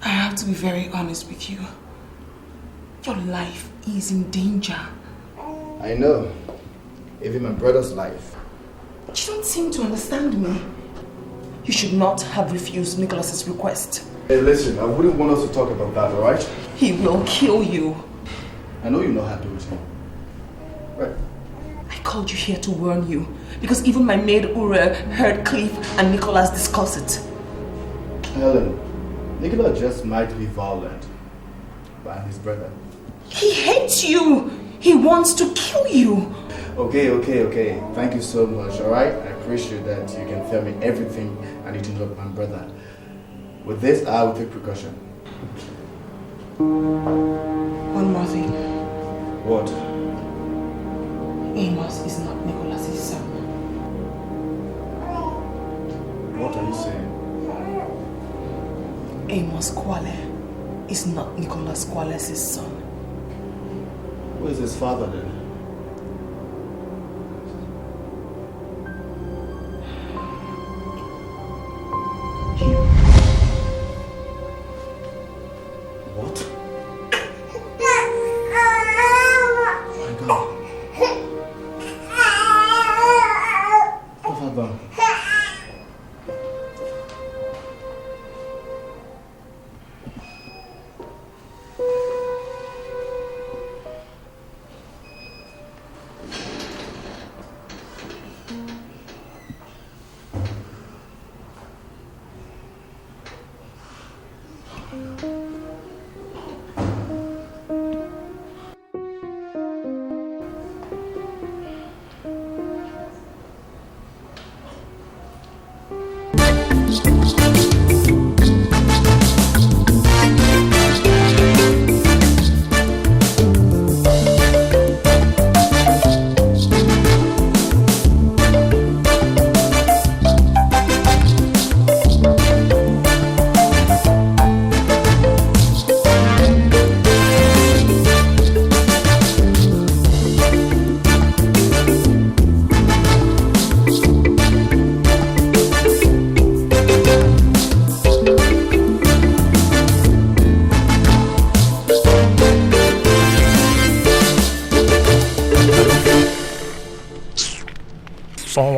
I have to be very honest with you. Your life is in danger. I know. Even my brother's life. You don't seem to understand me. You should not have refused Nicholas's request. Hey, listen, I wouldn't want us to talk about that, alright? He will kill you. I know you know how to do it. Right. I called you here to warn you because even my maid Ure heard Cliff and Nicholas discuss it. Helen, Nicholas just might be violent, but I'm his brother. He hates you. He wants to kill you. Okay. Thank you so much, alright? I appreciate that you can tell me everything I need to know about my brother. With this, I will take precaution. One more thing. What? Amos is not Nicholas's son. What are you saying? Amos Kwale is not Nicholas Kwale's son. Who is his father then?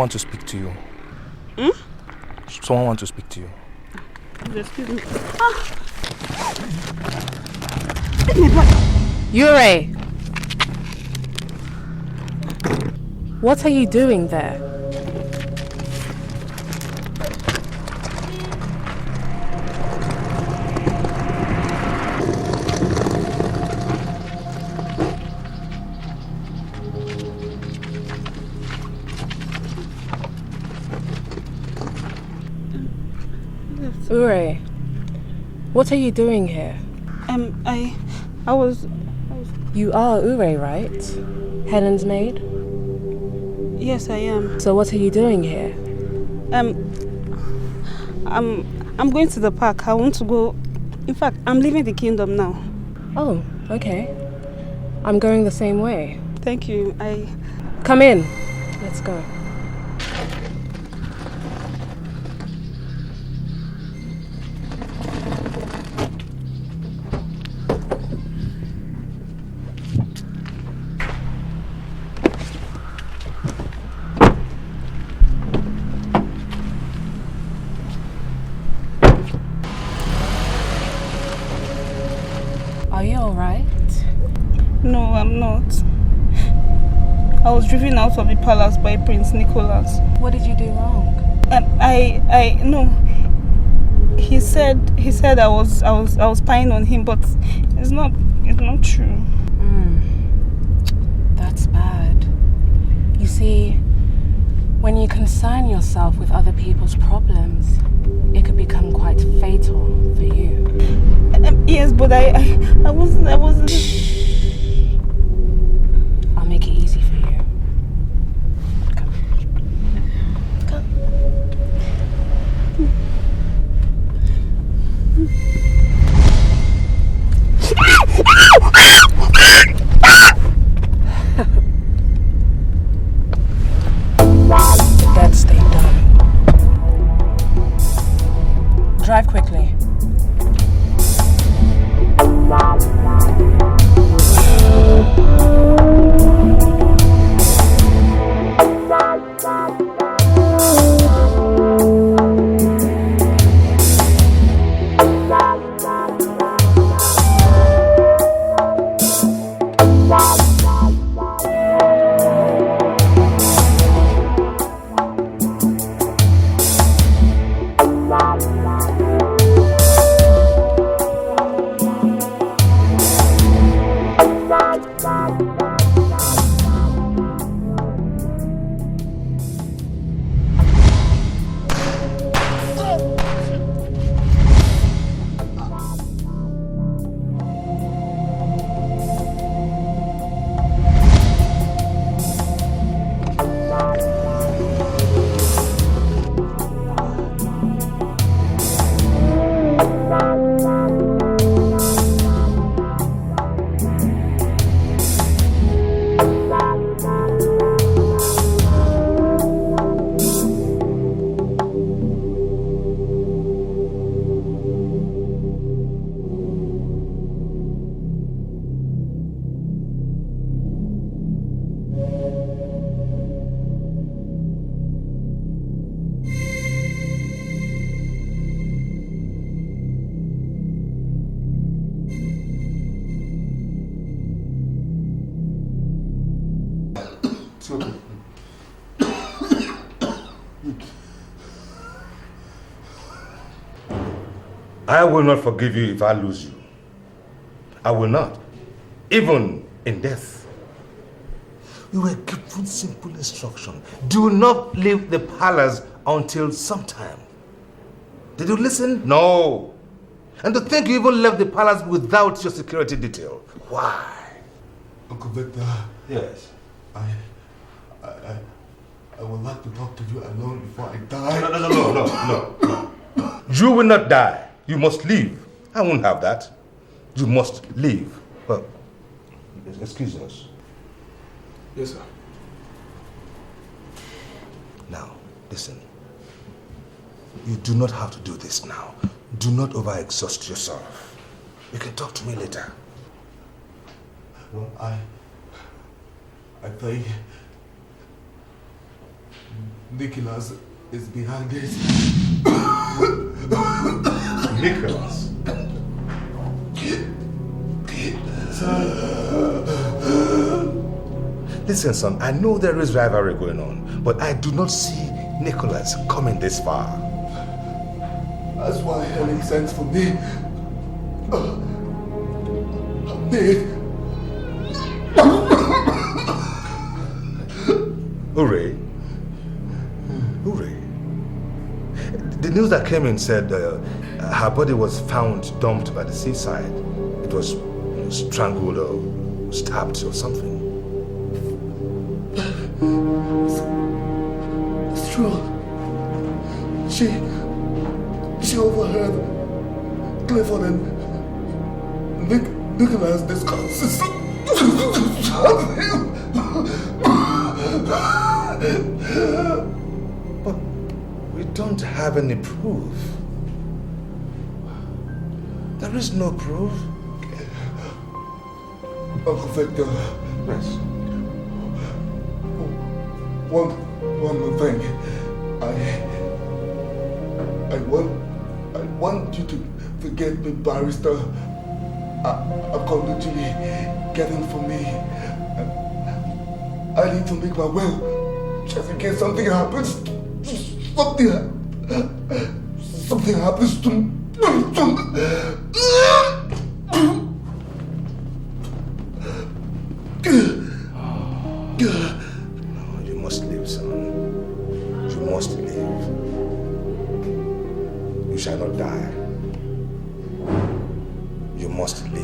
wants to speak to you. Someone wants to speak to you. Excuse me. Yure! What are you doing there? Ure, what are you doing here? I was... You are Ure, right? Helen's maid? Yes, I am. So what are you doing here? I'm going to the park. I want to go... In fact, I'm leaving the kingdom now. Oh, okay. I'm going the same way. Thank you. Come in. Let's go. Are you alright? No, I'm not. I was driven out of the palace by Prince Nicholas. What did you do wrong? No. He said I was spying on him, but it's not true. That's bad. You see, when you concern yourself with other people's problems, it could become quite fatal for you. Yes, but I wasn't. Shh. I'll make it easy for you. Come. That stay done. Drive quickly. I will not forgive you if I lose you. I will not, even in death. You were given simple instruction. Do not leave the palace until sometime. Did you listen? No. And to think you even left the palace without your security detail. Why? Uncle Victor. Yes. I would like to talk to you alone before I die. No. You will not die. You must leave. I won't have that. You must leave. Well, excuse us. Yes, sir. Now, listen. You do not have to do this now. Do not overexhaust yourself. You can talk to me later. Well, I think Nicholas is behind this. Nicholas? Listen, son, I know there is rivalry going on, but I do not see Nicholas coming this far. That's why Helen sends for me. Nick. Hooray. Hooray. The news that came in said her body was found dumped by the seaside. It was strangled or stabbed or something. It's true. She overheard Clifford and Nicholas discuss But we don't have any proof. There is no proof. Uncle Victor. Yes. One more thing. I want you to forget the barrister Akonduchi getting for me. I need to make my will, just in case something happens. Something happens to me. No, you must live, son. You must live. You shall not die. You must live.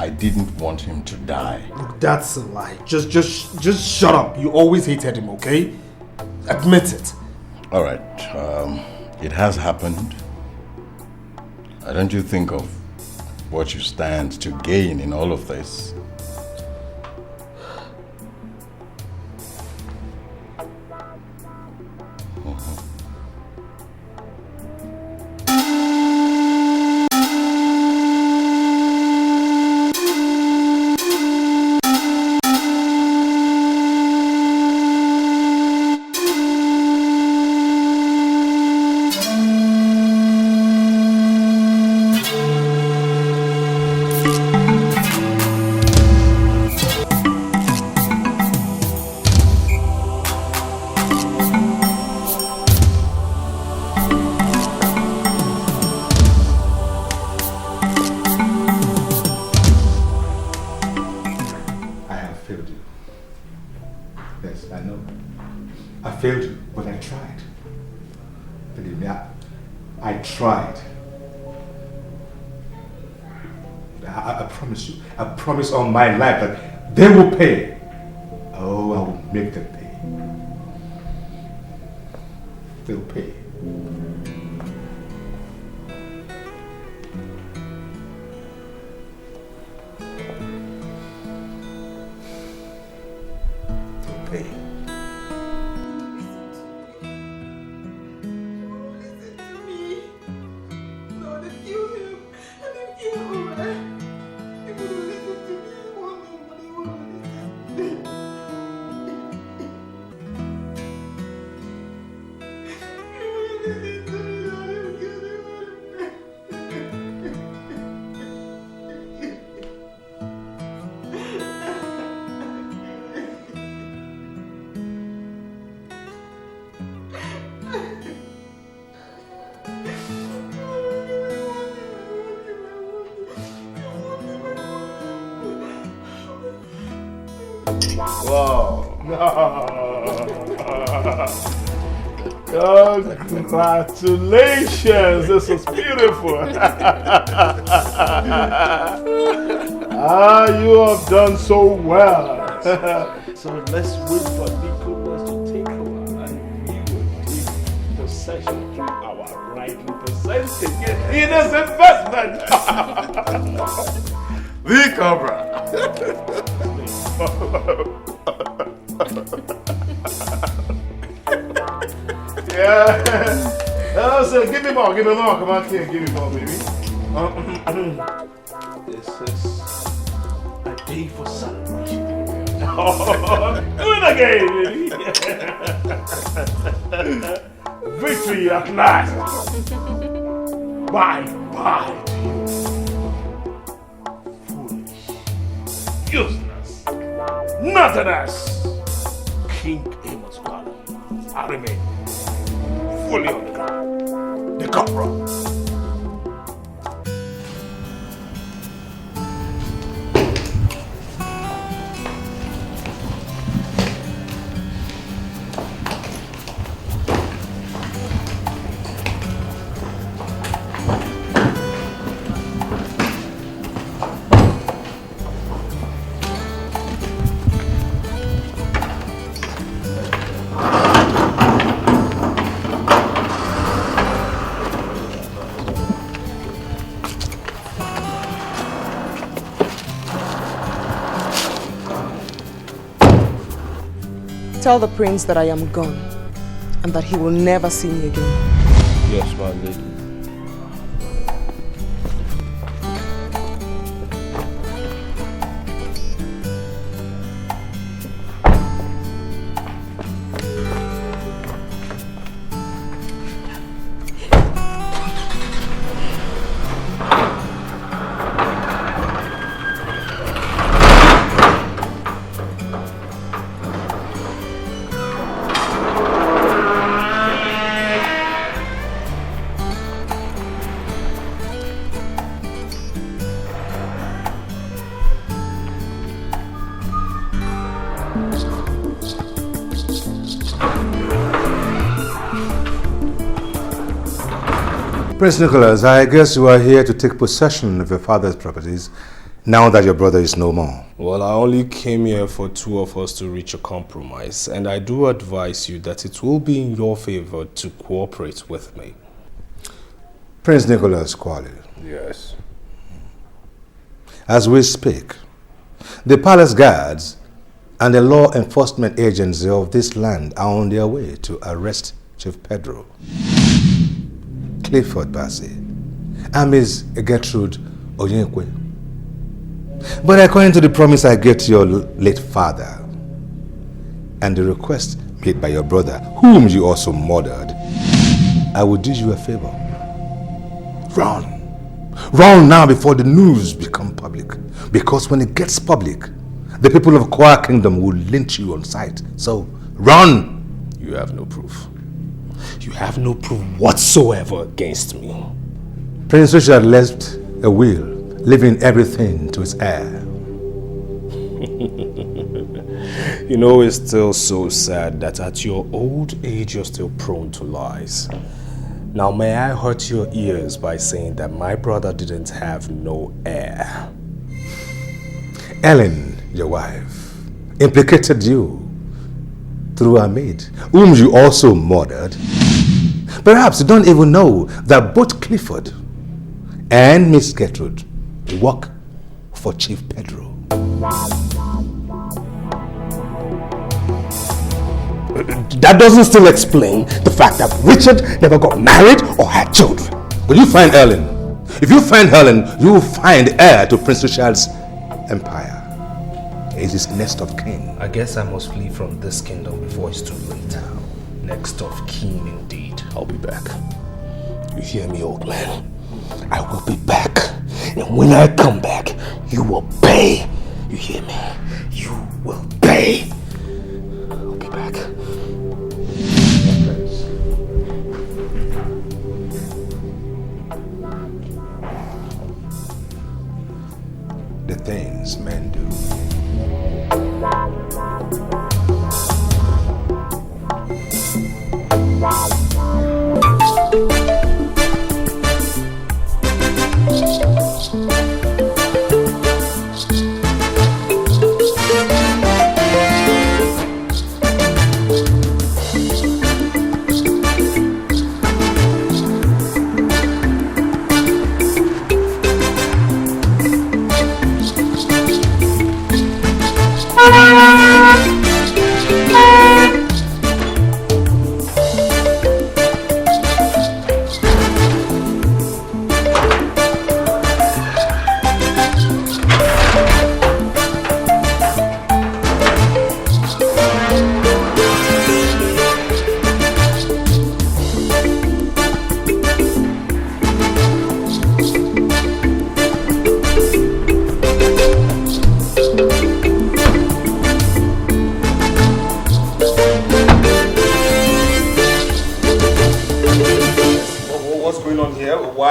I didn't want him to die. Look, that's a lie. Just shut up. You always hated him, okay? Admit it. All right. It has happened. Don't you think of what you stand to gain in all of this? I promise on my life that they will pay. Oh, I will make them pay. They'll pay. They'll pay. Wow. Congratulations. This is beautiful. You have done so well. So let's wait for Nicholas to take over and we will take possession through our rightly percentage in his investment. The Cobra. Yeah. Oh, so give me more. Come on, here, give me more, baby. This is a day for celebration. Do it again, baby. Victory at last. Bye. Foolish. Useless. Nothingness. King Amos Garden. I remain fully on the ground. The Cobra. Tell the prince that I am gone and that he will never see me again. Yes, my lady. Prince Nicholas, I guess you are here to take possession of your father's properties now that your brother is no more. Well, I only came here for two of us to reach a compromise, and I do advise you that it will be in your favor to cooperate with me. Prince Nicholas Kwali. Yes. As we speak, the palace guards and the law enforcement agency of this land are on their way to arrest Chief Pedro, Clifford Bassey, and Miss Gertrude Oyenkwe. But according to the promise I gave to your late father and the request made by your brother, whom you also murdered, I will do you a favor. Run now before the news become public, because when it gets public, the people of Kwa Kingdom will lynch you on sight. So run. You have no proof. You have no proof whatsoever against me. Prince Richard left a will, leaving everything to his heir. You know, it's still so sad that at your old age you're still prone to lies. Now, may I hurt your ears by saying that my brother didn't have no heir? Ellen, your wife, implicated you through her maid, whom you also murdered. Perhaps you don't even know that both Clifford and Miss Gertrude work for Chief Pedro. That doesn't still explain the fact that Richard never got married or had children. Will you find Ellen? If you find Helen, you will find heir to Prince Richard's empire. He is his next of kin. I guess I must flee from this kingdom before it's too late. Next of kin indeed. I'll be back. You hear me, old man? I will be back. And when I come back, you will pay. You hear me? You will pay. I'll be back. The things men do.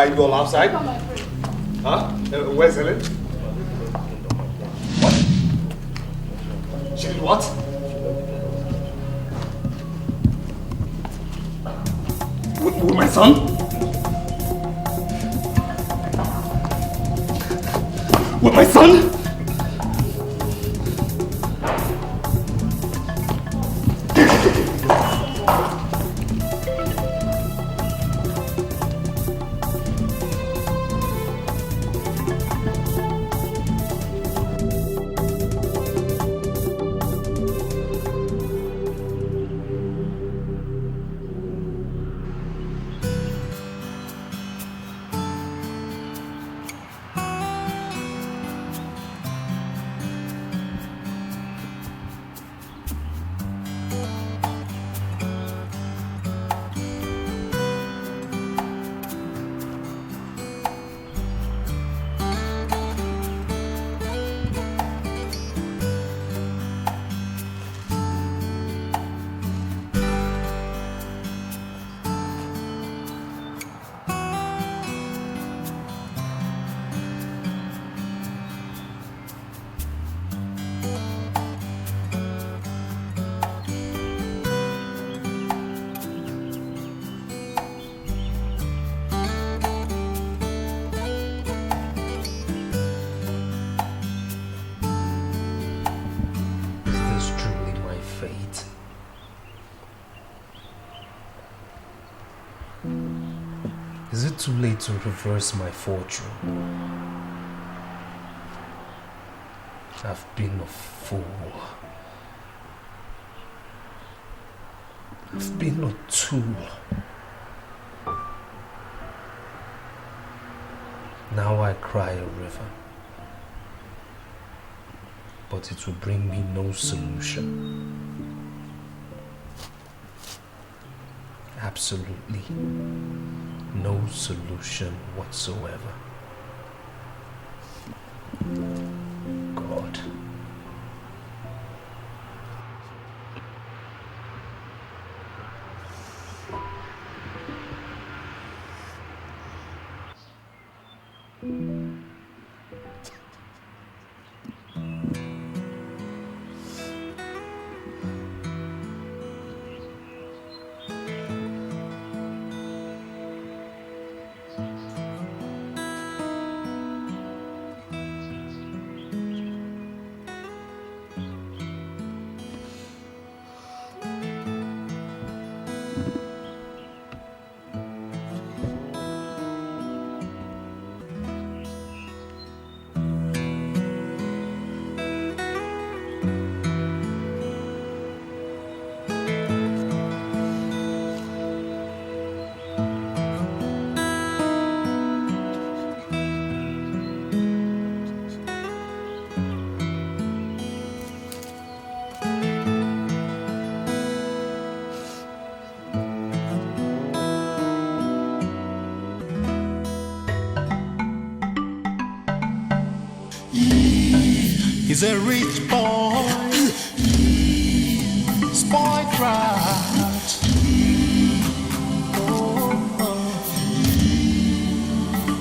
Why are you all outside? Huh? Where's Helen? What? She did what? With my son? With my son? Is it too late to reverse my fortune? I've been a fool. I've been a tool. Now I cry a river, but it will bring me no solution. Absolutely no solution whatsoever. God. He's a rich boy, spoiled brat.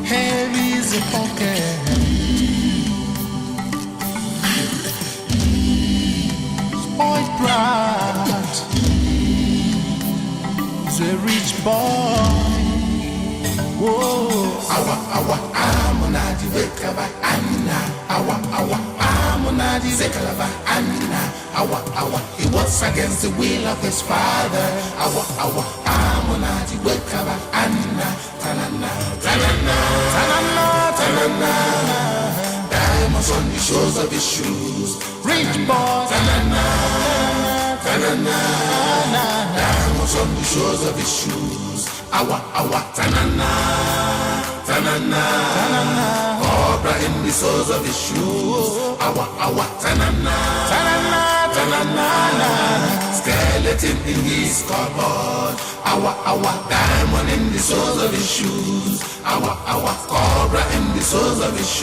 Heavy is a pocket, spoiled brat. He's a rich boy. Whoa. Awa, amunadi wekaba anna. Awa, amunadi zekalava anna. Awa, he was against the will of his father. Awa, amunadi wekaba anna. Tanana, tanana, tanana, tanana. Diamonds on the soles of his shoes. Rich boy. Tanana, tanana, diamonds on the soles of his shoes. Awa, tanana, tanana, tanana. Cobra in the soles of his shoes. Awa, tanana, tanana, tanana. Skeleton in his cupboard. Awa, diamond in the soles of his shoes. Awa, cobra in the soles of his shoes.